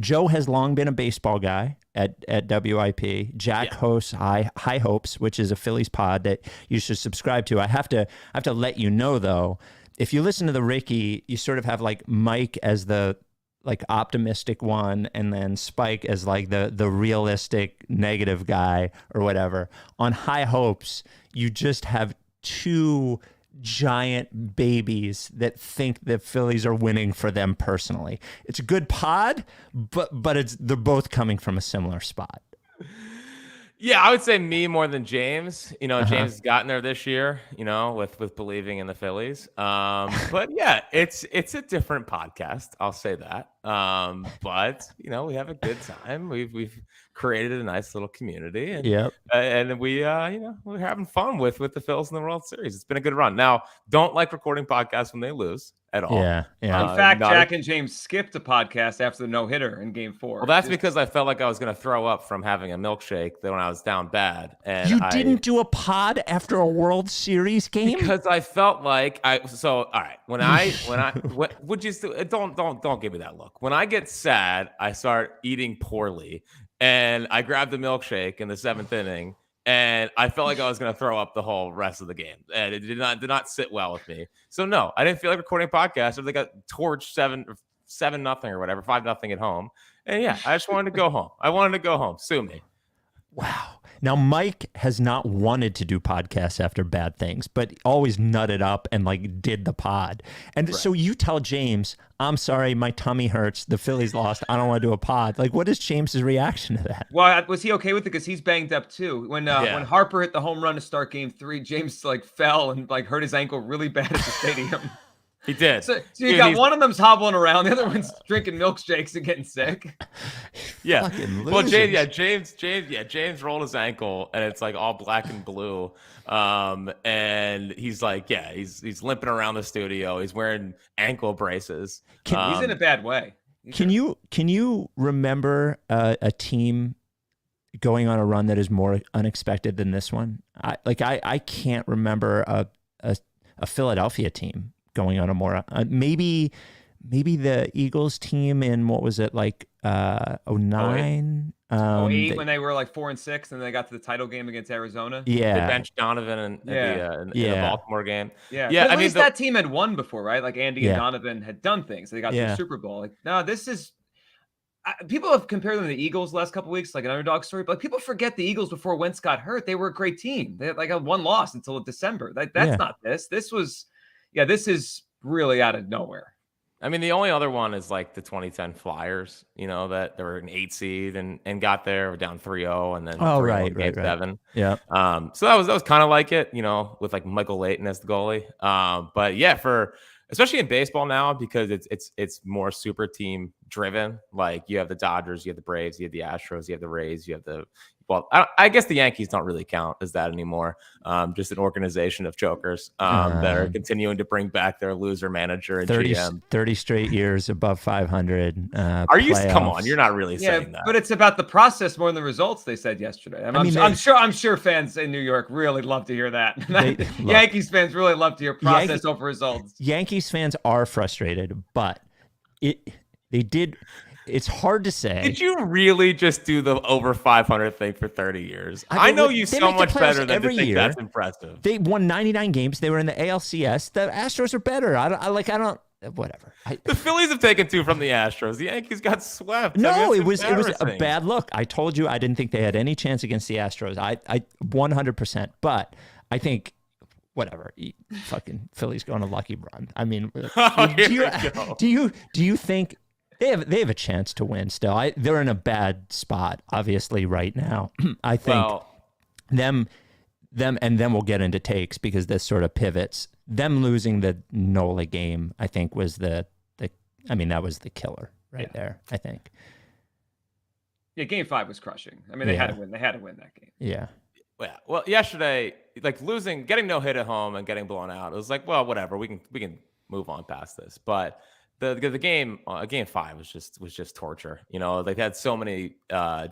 Joe has long been a baseball guy at WIP. Jack hosts High Hopes, which is a Phillies pod that you should subscribe to. I have to let you know, though, if you listen to the Ricky, you sort of have like Mike as the like optimistic one, and then Spike as like the realistic negative guy or whatever. On High Hopes, you just have two giant babies that think the Phillies are winning for them personally. It's a good pod, but they're both coming from a similar spot. Yeah, I would say me more than James. James has gotten there this year, with believing in the Phillies. But yeah, it's a different podcast. I'll say that. But we have a good time. We've created a nice little community, and Yep. and we're having fun with the Phils in the World Series. It's been a good run. Now, don't like recording podcasts when they lose at all. Yeah. In fact, Jack and James skipped a podcast after the no-hitter in Game 4. Well, that's because I felt like I was going to throw up from having a milkshake when I was down bad. And you didn't do a pod after a World Series game because I felt like all right. Would you still don't give me that look. When I get sad, I start eating poorly, and I grabbed the milkshake in the 7th inning. And I felt like I was going to throw up the whole rest of the game, and it did not sit well with me. So no, I didn't feel like recording a podcast. Or they got torched 7-0 or whatever, 5-0 at home. And yeah, I just wanted to go home. I wanted to go home. Sue me. Wow. Now, Mike has not wanted to do podcasts after bad things, but always nutted up and did the pod. And so you tell James, I'm sorry, my tummy hurts. The Phillies lost. I don't want to do a pod. What is James's reaction to that? Well, was he okay with it? Because he's banged up too. When Harper hit the home run to start Game 3, James fell and hurt his ankle really bad at the stadium. He did. So you got one of them's hobbling around, the other one's drinking milkshakes and getting sick. Yeah. Well, James rolled his ankle, and it's all black and blue. And he's he's limping around the studio. He's wearing ankle braces. He's in a bad way. Can you remember a team going on a run that is more unexpected than this one? I can't remember a Philadelphia team going on a more maybe the Eagles team in what was it 09 08 when they were 4-6 and they got to the title game against Arizona. They benched Donovan in the Baltimore game. At least that team had won before, right? Andy and Donovan had done things. They got to the Super Bowl. No, this is people have compared them to the Eagles the last couple of weeks, an underdog story, but people forget the Eagles before Wentz got hurt. They were a great team. They had a one loss until December. That's not this. This was this is really out of nowhere. I mean, the only other one is the 2010 Flyers, that they were an 8 seed and got there, down 3-0 and then Game 7. Yeah. So that was kind of like it, with Michael Leighton as the goalie. But yeah, especially in baseball now, because it's more super team driven. You have the Dodgers, you have the Braves, you have the Astros, you have the Rays, you have I guess the Yankees don't really count as that anymore. Just an organization of jokers that are continuing to bring back their loser manager and 30 straight years above 500. Are you? Come on, you're not really saying that. But it's about the process more than the results. They said yesterday. I'm sure fans in New York really love to hear that. Yankees fans really love to hear process over results. Yankees fans are frustrated, but they did. It's hard to say. Did you really just do the over 500 thing for 30 years? I know you so much better than to think that's impressive. They won 99 games. They were in the ALCS. The Astros are better. I don't. Whatever. The Phillies have taken 2 from the Astros. The Yankees got swept. No, it was a bad look. I told you I didn't think they had any chance against the Astros. I 100%. But I think. Whatever, fucking Phillies going a lucky run. I mean, do you think they have a chance to win still? They're in a bad spot, obviously, right now. I think them, and then we'll get into takes because this sort of pivots. Them losing the Nola game, I think, was that was the killer there. I think. Yeah, Game 5 was crushing. I mean, they had to win. They had to win that game. Yeah. Yeah. Well, yesterday, getting no hit at home and getting blown out, it was whatever. We can move on past this. But the game, Game 5 was just torture. They've had so many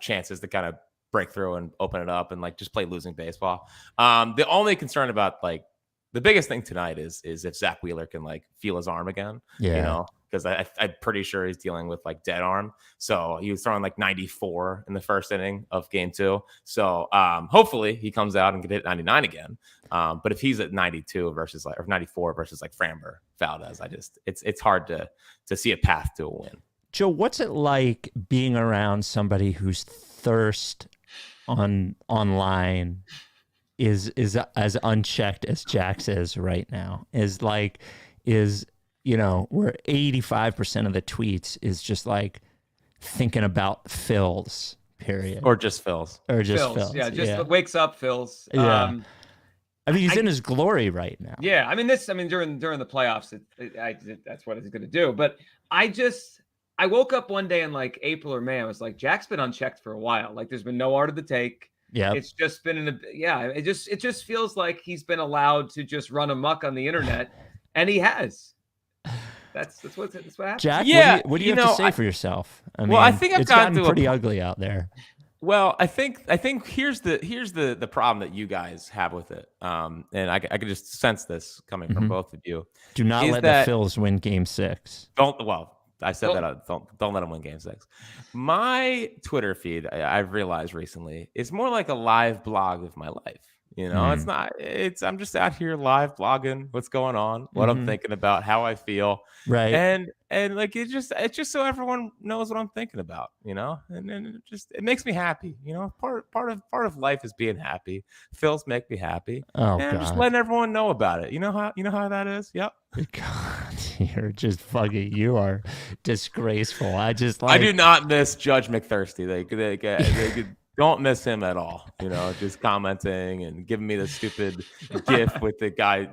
chances to kind of break through and open it up and just play losing baseball. The only concern about the biggest thing tonight is if Zach Wheeler can feel his arm again. Yeah. Because I'm pretty sure he's dealing with dead arm. So he was throwing 94 in the first inning of Game 2. So hopefully he comes out and can hit 99 again. But if he's at 92 versus or 94 versus Framber Valdez, it's hard to see a path to a win. Joe, what's it like being around somebody whose thirst online is as unchecked as Jack's is right now? Where 85% of the tweets is just thinking about Phils period. Or just Phil's. Or just Phil's. Phil's. Yeah, just wakes up Phil's. Yeah. I mean, he's in his glory right now. Yeah, I mean during the playoffs, that's what he's going to do. But I woke up one day in like April or May. I was like, Jack's been unchecked for a while. Like, there's been no art of the take. Yeah, it's just been it just feels like he's been allowed to just run amok on the internet, and he has. That's what happens. Jack, Yeah, what do you have to say for yourself? I mean, I think it's gotten pretty ugly out there. Well, I think here's the problem that you guys have with it, and I can just sense this coming from both of you. Do not let the Phils win Game 6. I said that. Don't let them win Game 6. My Twitter feed, I've realized recently, is more like a live blog of my life. You know, it's not. I'm just out here live blogging what's going on, what I'm thinking about, how I feel, right? And like it's just so everyone knows what I'm thinking about, you know, and it makes me happy, you know. Part of life is being happy. Phil's make me happy, and I'm just letting everyone know about it. You know how that is. Yep. God, you're just fucking. You are disgraceful. I do not miss Judge McThirsty. They don't miss him at all, you know, just commenting and giving me the stupid gif with the guy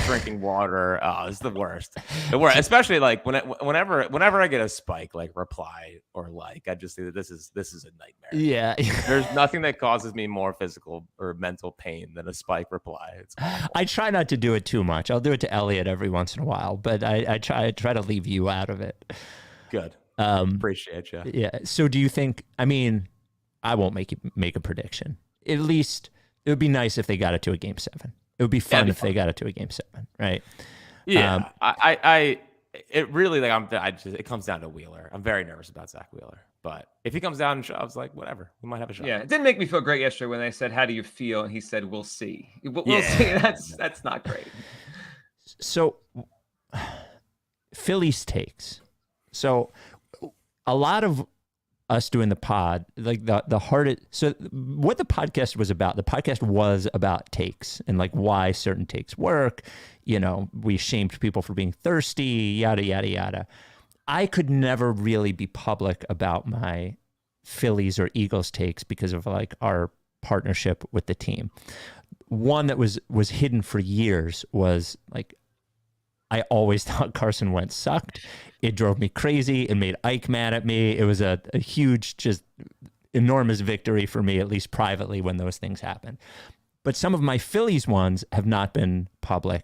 drinking water. Oh, it's the worst. Especially like whenever I get a spike, like reply or like, I just think that this is a nightmare. Yeah. There's nothing that causes me more physical or mental pain than a spike reply. It's awful. I try not to do it too much. I'll do it to Elliot every once in a while, but I try to leave you out of it. Good. Appreciate you. Yeah. So do you think, I mean, I won't make a prediction. At least it would be nice if they got it to a Game 7. It would be fun if they got it to a Game 7, right? Yeah. It really it comes down to Wheeler. I'm very nervous about Zach Wheeler, but if he comes down and shoves, like whatever, we might have a shot. Yeah, it didn't make me feel great yesterday when they said, "How do you feel?" and he said, "We'll see." We'll see. That's not great. So, Phillies takes. So, a lot of us doing the pod, like the hardest. So what the podcast was about takes and like why certain takes work. You know, we shamed people for being thirsty, yada, yada, yada. I could never really be public about my Phillies or Eagles takes because of like our partnership with the team. One that was hidden for years was like, I always thought Carson Wentz sucked. It drove me crazy. It made Ike mad at me. It was a huge, just enormous victory for me, at least privately, when those things happen. But some of my Phillies ones have not been public.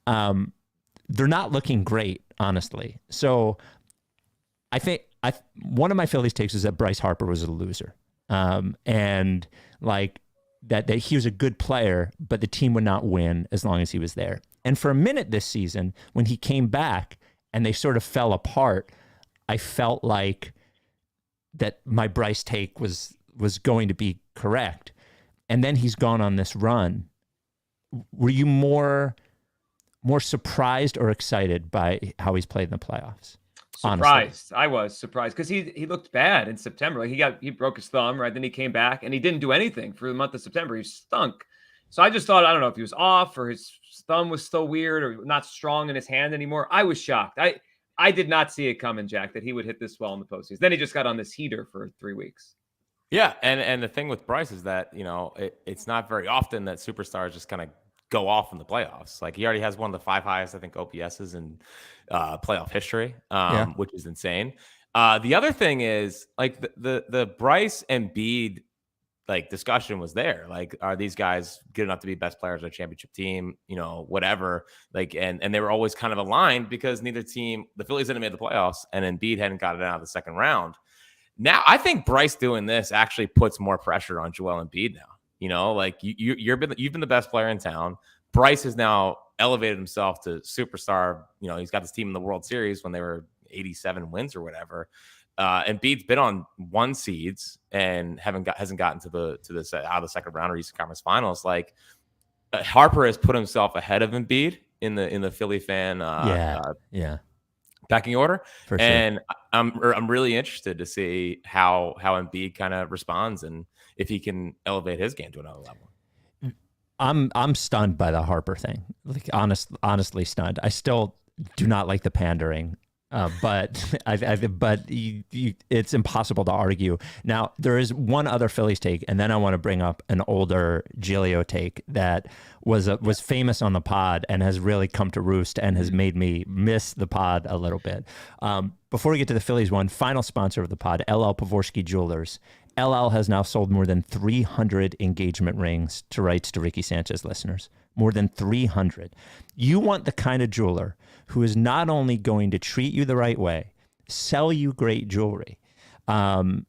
They're not looking great, honestly. So I think one of my Phillies takes is that Bryce Harper was a loser. And like that he was a good player, but the team would not win as long as he was there. And for a minute this season, when he came back and they sort of fell apart, I felt like that my Bryce take was going to be correct. And then he's gone on this run. Were you more surprised or excited by how he's played in the playoffs? Surprised. Honestly. I was surprised because he looked bad in September. Like he broke his thumb, right? Then he came back and he didn't do anything for the month of September. He stunk. So I just thought, I don't know if he was off or his thumb was still weird or not strong in his hand anymore. I was shocked. I did not see it coming, Jack, that he would hit this well in the postseason. Then he just got on this heater for 3 weeks. Yeah, and the thing with Bryce is that, you know, it's not very often that superstars just kind of go off in the playoffs. Like he already has one of the 5 highest, I think, OPSs in playoff history, which is insane. The other thing is like the Bryce and Embiid like discussion was there. Like, are these guys good enough to be best players on a championship team? You know, whatever. Like, and they were always kind of aligned because neither team, the Phillies hadn't made the playoffs, and Embiid hadn't gotten out of the second round. Now, I think Bryce doing this actually puts more pressure on Joel Embiid now. You know, like you've been the best player in town. Bryce has now elevated himself to superstar. You know, he's got this team in the World Series when they were 87 wins or whatever. Embiid's been on 1 seeds and hasn't gotten to the out of the second round or Eastern Conference Finals. Like Harper has put himself ahead of Embiid in the Philly fan pecking order. For sure. And I'm really interested to see how Embiid kind of responds and if he can elevate his game to another level. I'm stunned by the Harper thing. Like honestly stunned. I still do not like the pandering. But it's impossible to argue. Now, there is one other Phillies take, and then I want to bring up an older Giglio take that was famous on the pod and has really come to roost and has made me miss the pod a little bit. Before we get to the Phillies one, final sponsor of the pod, LL Pavorsky Jewelers. LL has now sold more than 300 engagement rings to Rights to Ricky Sanchez listeners. More than 300. You want the kind of jeweler who is not only going to treat you the right way, sell you great jewelry, and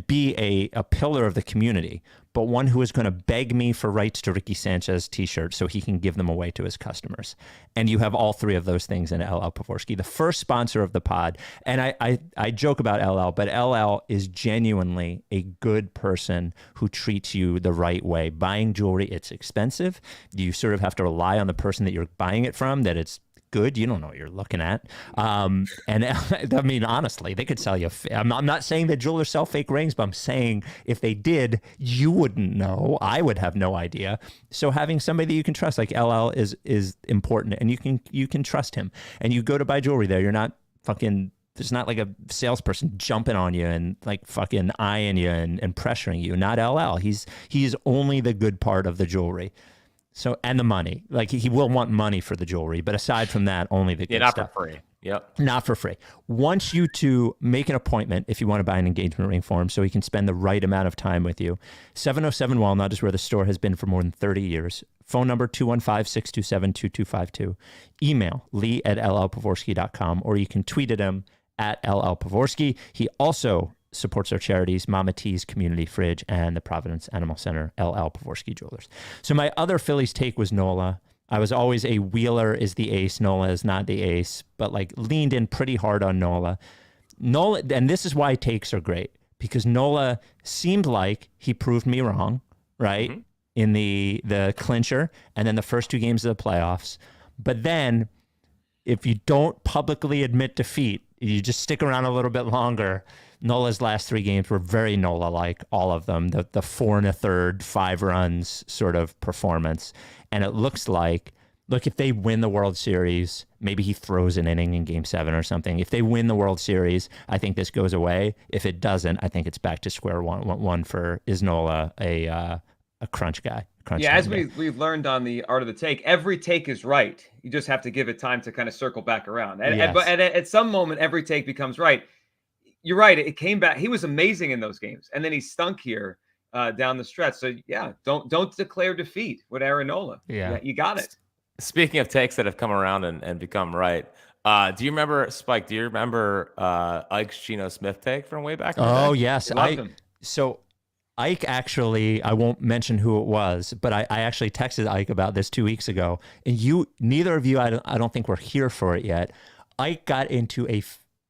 be a pillar of the community, but one who is going to beg me for Rights to Ricky Sanchez t-shirts so he can give them away to his customers. And you have all three of those things in LL Pavorsky, the first sponsor of the pod. And I joke about LL, but LL is genuinely a good person who treats you the right way. Buying jewelry, it's expensive. You sort of have to rely on the person that you're buying it from, that it's good. You don't know what you're looking at. And I mean, honestly, they could sell you. I'm not saying that jewelers sell fake rings, but I'm saying if they did, you wouldn't know. I would have no idea. So having somebody that you can trust, like LL, is important, and you can trust him. And you go to buy jewelry there. You're not fucking. There's not like a salesperson jumping on you and like fucking eyeing you and pressuring you. Not LL. He's only the good part of the jewelry. So, and the money, like he will want money for the jewelry, but aside from that, only the good not stuff. for free. Yep. Not for free. Wants you to make an appointment if you want to buy an engagement ring for him so he can spend the right amount of time with you. 707 Walnut is where the store has been for more than 30 years. Phone number 215-627-2252. Email lee@llpavorsky.com, or you can tweet at him at @LLPavorsky. He also supports our charities, Mama T's Community Fridge and the Providence Animal Center, LL Pavorsky Jewelers. So my other Phillies take was Nola. I was always a Wheeler is the ace, Nola is not the ace, but like leaned in pretty hard on Nola. Nola, and this is why takes are great, because Nola seemed like he proved me wrong, right? Mm-hmm. In the clincher and then the first two games of the playoffs. But then if you don't publicly admit defeat, you just stick around a little bit longer. Nola's last three games were very Nola-like, all of them. The 4 1/3, 5 runs sort of performance. And it looks like, look, if they win the World Series, maybe he throws an inning in Game 7 or something. If they win the World Series, I think this goes away. If it doesn't, I think it's back to square one for, is Nola a crunch guy? As we've learned on the Art of the Take, every take is right. You just have to give it time to kind of circle back around. But at some moment, every take becomes right. You're right. It came back. He was amazing in those games, and then he stunk here down the stretch. So yeah, don't declare defeat with Aaron Nola. Yeah, you got it. Speaking of takes that have come around and become right, do you remember, Spike? Do you remember Ike's Geno Smith take from way back in the day? Oh yes, so Ike actually, I won't mention who it was, but I actually texted Ike about this 2 weeks ago, and neither of you, I don't think were here for it yet. Ike got into a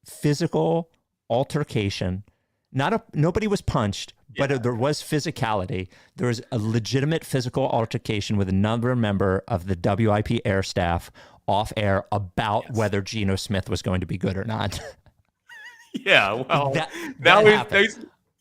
physical altercation. Nobody was punched, but there was physicality. There was a legitimate physical altercation with another member of the WIP air staff off air about whether Geno Smith was going to be good or not. Yeah, well, now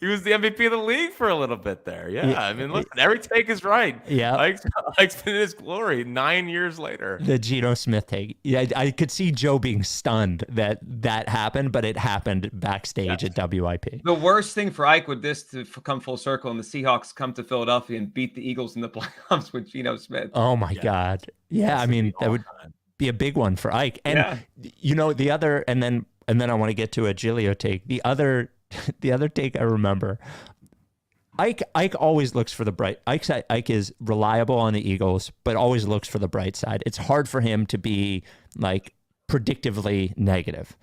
he was the MVP of the league for a little bit there. Yeah, I mean, listen, every take is right. Yeah, Ike's been in his glory 9 years later. The Geno Smith take. Yeah, I could see Joe being stunned that happened, but it happened backstage at WIP. The worst thing for Ike would this to come full circle, and the Seahawks come to Philadelphia and beat the Eagles in the playoffs with Geno Smith. Oh my God. Yeah, I mean, that would be a big one for Ike. And the other, and then I want to get to a Giglio take. The other take I remember, Ike always looks for the bright. Ike is reliable on the Eagles, but always looks for the bright side. It's hard for him to be like predictively negative.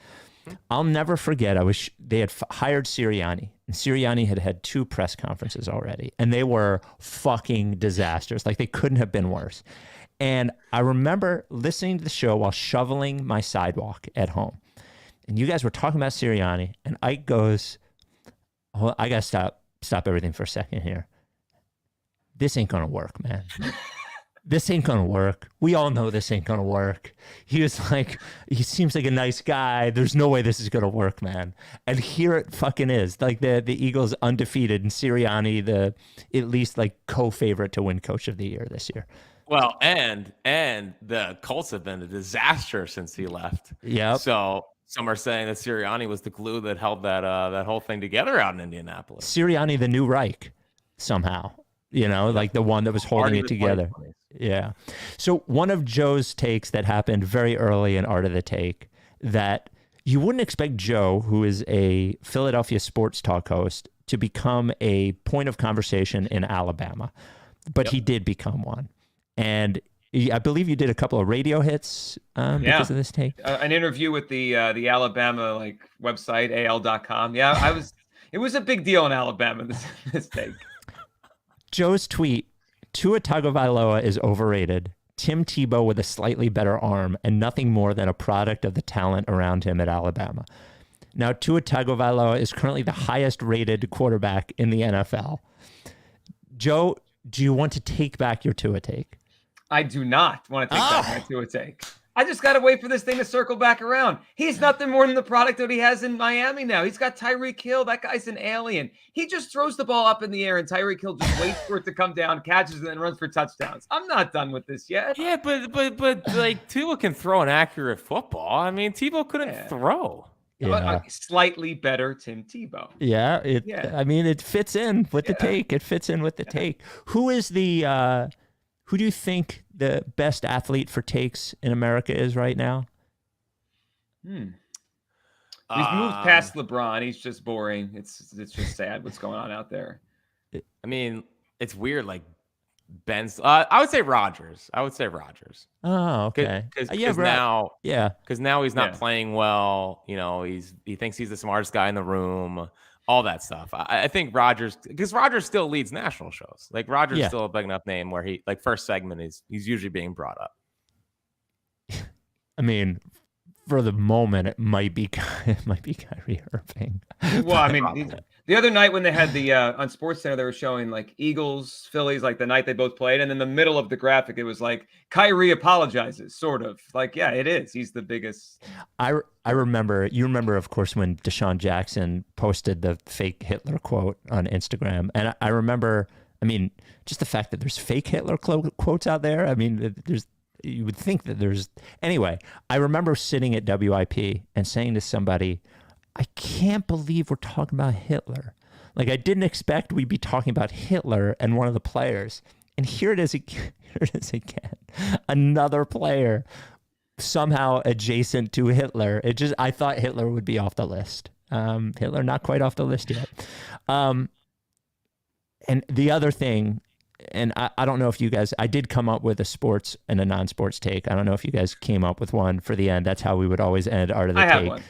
I'll never forget. They had hired Sirianni, and Sirianni had 2 press conferences already, and they were fucking disasters. Like they couldn't have been worse. And I remember listening to the show while shoveling my sidewalk at home. And you guys were talking about Sirianni, and Ike goes, "Oh, I got to stop everything for a second here. This ain't going to work, man. This ain't going to work. We all know this ain't going to work." He was like, he seems like a nice guy. There's no way this is going to work, man. And here it fucking is. Like the Eagles undefeated, and Sirianni, at least like co-favorite to win Coach of the Year this year. Well, and the Colts have been a disaster since he left. Yeah. So Some are saying that Sirianni was the glue that held that whole thing together out in Indianapolis. Sirianni, the new Reich, somehow, like the one that was holding it together. Yeah. So one of Joe's takes that happened very early in Art of the Take that you wouldn't expect Joe, who is a Philadelphia sports talk host, to become a point of conversation in Alabama, but he did become one. And I believe you did a couple of radio hits because of this take. An interview with the Alabama website, al.com. Yeah, it was a big deal in Alabama, this take. Joe's tweet, Tua Tagovailoa is overrated. Tim Tebow with a slightly better arm and nothing more than a product of the talent around him at Alabama. Now, Tua Tagovailoa is currently the highest rated quarterback in the NFL. Joe, do you want to take back your Tua take? I do not want to take back my Tua take. I just got to wait for this thing to circle back around. He's nothing more than the product that he has in Miami now. He's got Tyreek Hill. That guy's an alien. He just throws the ball up in the air, and Tyreek Hill just waits for it to come down, catches it, and runs for touchdowns. I'm not done with this yet. Yeah, but Tua can throw an accurate football. I mean, Tebow couldn't throw. Yeah. Slightly better Tim Tebow. Yeah, I mean, it fits in with the take. It fits in with the take. Who is the... Who do you think the best athlete for takes in America is right now? He's moved past LeBron. He's just boring. It's just sad what's going on out there. I mean, it's weird. Ben's. I would say Rodgers. Oh, okay. Because now he's not playing well. He thinks he's the smartest guy in the room. All that stuff. I think Rodgers, because Rodgers still leads national shows. Rodgers is still a big enough name where he, first segment, he's usually being brought up. I mean, for the moment, it might be Kyrie Irving. Well, I mean, the other night when they had the on SportsCenter, they were showing Eagles, Phillies, the night they both played, and in the middle of the graphic, it was Kyrie apologizes, sort of. Yeah, it is. He's the biggest. I remember, of course, when Deshaun Jackson posted the fake Hitler quote on Instagram, and I remember, just the fact that there's fake Hitler quotes out there. You would think that there's... Anyway, I remember sitting at WIP and saying to somebody, I can't believe we're talking about Hitler. I didn't expect we'd be talking about Hitler and one of the players. And here it is again. Another player somehow adjacent to Hitler. I thought Hitler would be off the list. Hitler not quite off the list yet. And the other thing... And I don't know if you guys, I did come up with a sports and a non-sports take. I don't know if you guys came up with one for the end. That's how we would always end Art of the Take. I have one.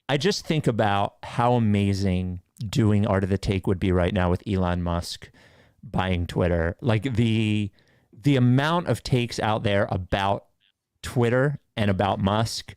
I just think about how amazing doing Art of the Take would be right now with Elon Musk buying Twitter. The amount of takes out there about Twitter and about Musk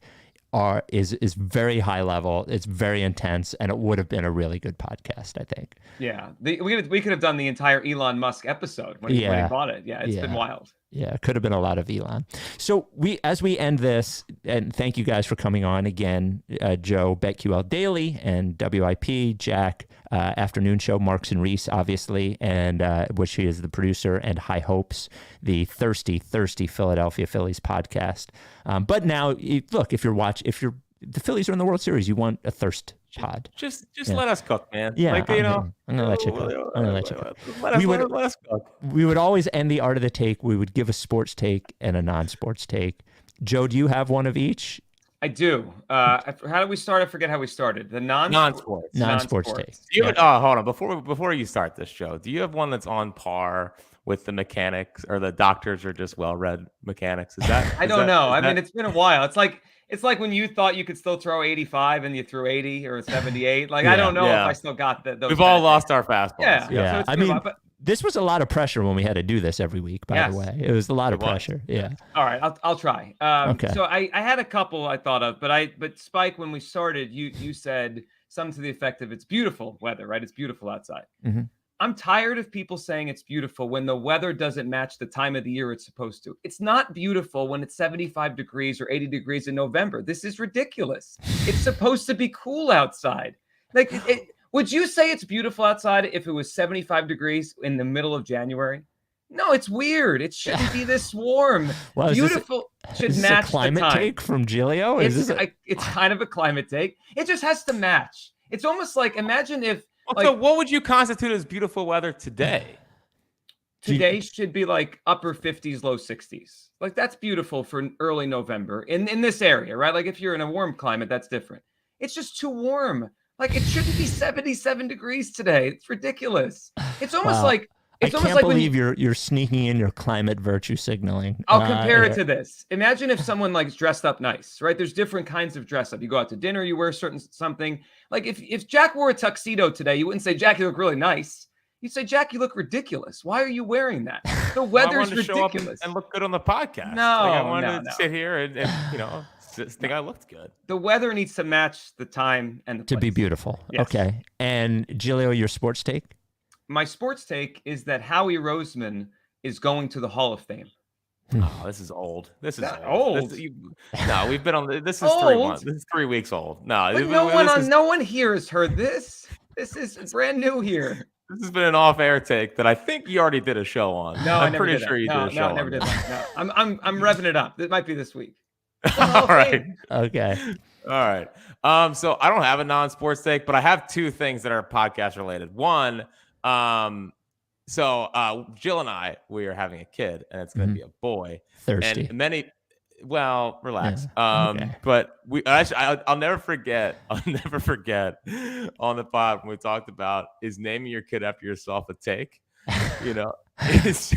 is very high level. It's very intense, and it would have been a really good podcast, I think. Yeah, we could have done the entire Elon Musk episode when he bought it. Yeah, it's been wild. Yeah, it could have been a lot of Elon. So as we end this, and thank you guys for coming on again, Joe, BetQL Daily, and WIP, Jack, afternoon show, Marks and Reese, obviously, and which he is the producer, and High Hopes, the thirsty Philadelphia Phillies podcast. But now, look, if the Phillies are in the World Series, you want a thirst pod. Just let us cook, man. Yeah, I'm gonna let you cook. Let us cook. We would always end the Art of the Take. We would give a sports take and a non-sports take. Joe, do you have one of each? I do. How did we start? I forget how we started. The non-sports take. Hold on. Before you start this, Joe, do you have one that's on par with the mechanics, or the doctors are just well-read mechanics? Is that? I don't know. It's been a while. It's like when you thought you could still throw 85 and you threw 80 or 78. I don't know if I still got those. We've all lost our fastballs. Yeah. So this was a lot of pressure when we had to do this every week, by the way. It was a lot of pressure. Yeah. All right. I'll try. Okay. So I had a couple I thought of, but Spike, when we started, you said something to the effect of, it's beautiful weather, right? It's beautiful outside. Mm-hmm. I'm tired of people saying it's beautiful when the weather doesn't match the time of the year it's supposed to. It's not beautiful when it's 75 degrees or 80 degrees in November. This is ridiculous. It's supposed to be cool outside. Would you say it's beautiful outside if it was 75 degrees in the middle of January? No, it's weird. It shouldn't be this warm. Well, Beautiful should is match this a climate the time. take from Giglio? It's kind of a climate take. It just has to match. It's almost like, imagine if so what would you constitute as beautiful weather today? Today should be like upper 50s, low 60s. Like that's beautiful for early November in this area, right? Like if you're in a warm climate, that's different. It's just too warm. Like it shouldn't be 77 degrees today. It's ridiculous. It's almost like I can't believe you're sneaking in your climate virtue signaling. I'll compare it to this. Imagine if someone likes dressed up nice, right? There's different kinds of dress up. You go out to dinner, you wear something. Like if Jack wore a tuxedo today, you wouldn't say, Jack, you look really nice. You'd say, Jack, you look ridiculous. Why are you wearing that? The weather's ridiculous. Show up and look good on the podcast. No, I wanted to sit here and think I looked good. The weather needs to match the time and the place. To be beautiful. Yes. Okay. And Giglio, your sports take? My sports take is that Howie Roseman is going to the Hall of Fame. Oh, this is old. This is old. No, we've been on. This is 3 months. This is 3 weeks old. No, no one here has heard this. This is brand new here. This has been an off-air take that I think you already did a show on. No, I'm pretty sure you did a show. No, I never did that. No, I'm revving it up. It might be this week. All right. Okay. All right. So I don't have a non-sports take, but I have two things that are podcast related. One, Jill and I, we are having a kid, and it's going to be a boy. Thirsty. And relax. Yeah. Okay. But I'll never forget. I'll never forget on the pod when we talked about is naming your kid after yourself a take. It's just,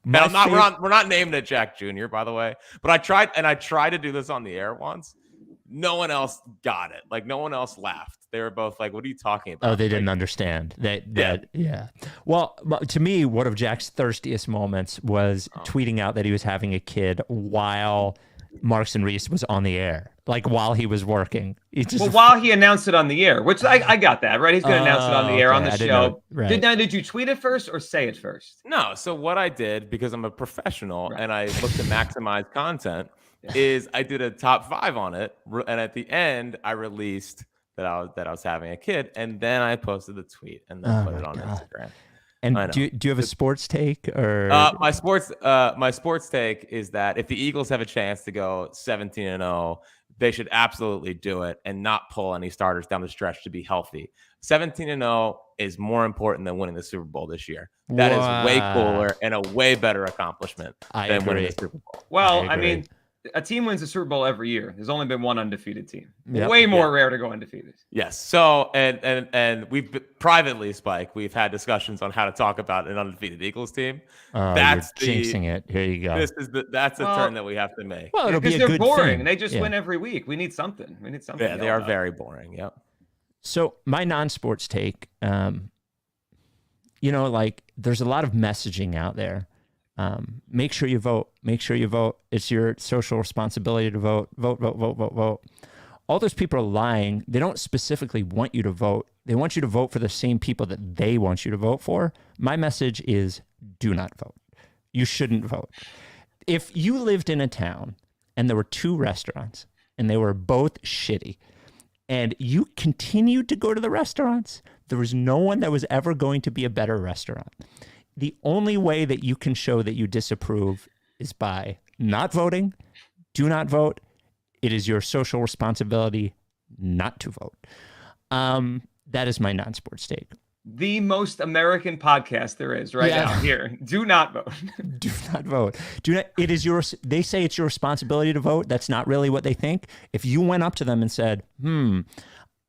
we're not naming it Jack Jr., by the way. But I tried to do this on the air once. No one else got it. Like no one else laughed. They were both like, "What are you talking about?" Oh, they didn't understand that. Yeah. Well, to me, one of Jack's thirstiest moments was tweeting out that he was having a kid while Marks and Reese was on the air, like while he was working. While he announced it on the air, which I got that right. He's going to announce it on the air on the show. Right. Did you tweet it first or say it first? No. So what I did, because I'm a professional and I look to maximize content, is I did a top 5 on it, and at the end I released that I was having a kid, and then I posted the tweet and then put it on Instagram. And do you have a sports take or my sports take is that if the Eagles have a chance to go 17-0, they should absolutely do it and not pull any starters down the stretch to be healthy. 17-0 is more important than winning the Super Bowl this year. That is way cooler and a way better accomplishment than winning the Super Bowl. Well, I mean, a team wins the Super Bowl every year. There's only been one undefeated team. Yep. Way more rare to go undefeated. Yes. So, and we've privately, Spike, we've had discussions on how to talk about an undefeated Eagles team. That's jinxing it. Here you go. That's a turn that we have to make. Well, because they're boring. And they just win every week. We need something. Yeah, they are very boring. Yep. So my non-sports take, like there's a lot of messaging out there. Make sure you vote. Make sure you vote. It's your social responsibility to vote. Vote. All those people are lying. They don't specifically want you to vote. They want you to vote for the same people that they want you to vote for. My message is do not vote. You shouldn't vote. If you lived in a town and there were 2 restaurants and they were both shitty and you continued to go to the restaurants, there was no one that was ever going to be a better restaurant. The only way that you can show that you disapprove is by not voting. Do not vote. It is your social responsibility not to vote. That is my non-sports take. The most American podcast there is now here. Do not vote. Do not vote. It is yours. They say it's your responsibility to vote. That's not really what they think. If you went up to them and said,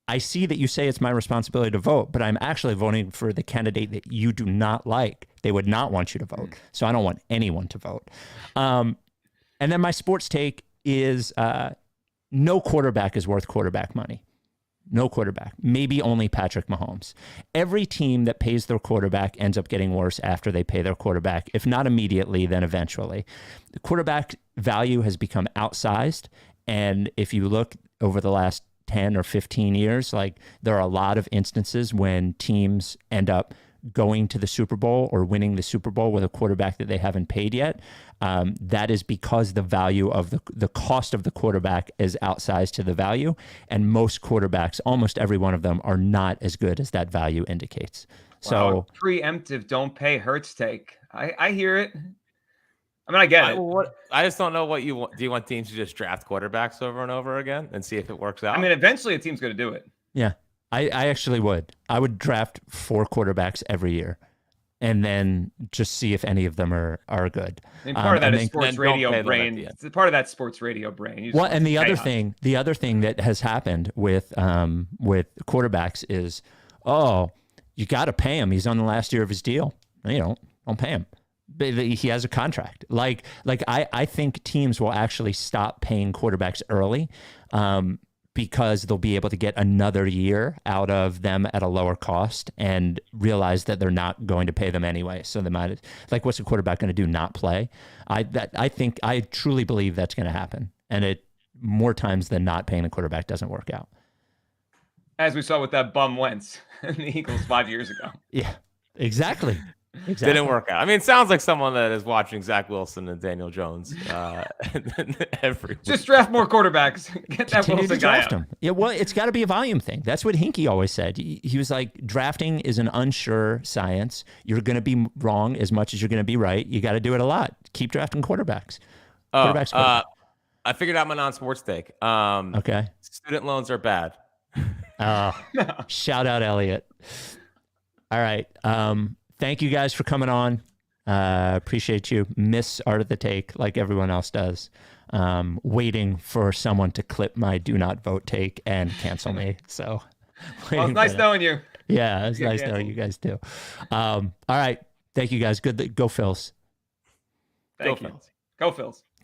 I see that you say it's my responsibility to vote, but I'm actually voting for the candidate that you do not like, they would not want you to vote. So I don't want anyone to vote. And then my sports take is no quarterback is worth quarterback money. No quarterback. Maybe only Patrick Mahomes. Every team that pays their quarterback ends up getting worse after they pay their quarterback. If not immediately, then eventually. The quarterback value has become outsized. And if you look over the last 10 or 15 years, like there are a lot of instances when teams end up going to the Super Bowl or winning the Super Bowl with a quarterback that they haven't paid yet, that is because the value of the cost of the quarterback is outsized to the value. And most quarterbacks, almost every one of them, are not as good as that value indicates. So preemptive, don't pay Hurts take. I hear it. I mean, I get it. I just don't know what you want. Do you want teams to just draft quarterbacks over and over again and see if it works out? I mean, eventually a team's going to do it. Yeah, I actually would. I would draft 4 quarterbacks every year and then just see if any of them are good. I mean, part of that is sports radio brain. It's part of that sports radio brain. Well, and the other thing that has happened with quarterbacks is, you got to pay him. He's on the last year of his deal. Don't pay him. He has a contract. Like I think teams will actually stop paying quarterbacks early because they'll be able to get another year out of them at a lower cost and realize that they're not going to pay them anyway. So they might, like, what's a quarterback going to do? Not play? I truly believe that's going to happen. And it more times than not, paying a quarterback doesn't work out. As we saw with that bum Wentz in the Eagles 5 years ago. Yeah, exactly. Didn't work out. I mean, it sounds like someone that is watching Zach Wilson and Daniel Jones every week. Just draft more quarterbacks. Get that Continue Wilson to guy draft out. him. Yeah, well, it's got to be a volume thing. That's what Hinkie always said. He was like, drafting is an unsure science. You're going to be wrong as much as you're going to be right. You got to do it a lot. Keep drafting quarterbacks. I figured out my non-sports take. Okay. Student loans are bad. Shout out Elliot. All right. Thank you guys for coming on. Appreciate you. Miss Art of the Take like everyone else does. Waiting for someone to clip my do not vote take and cancel me. So Well, it's nice knowing you. Yeah, it's nice knowing you guys too. All right. Thank you guys. Good. Go Phils. Thank you. Go Phils.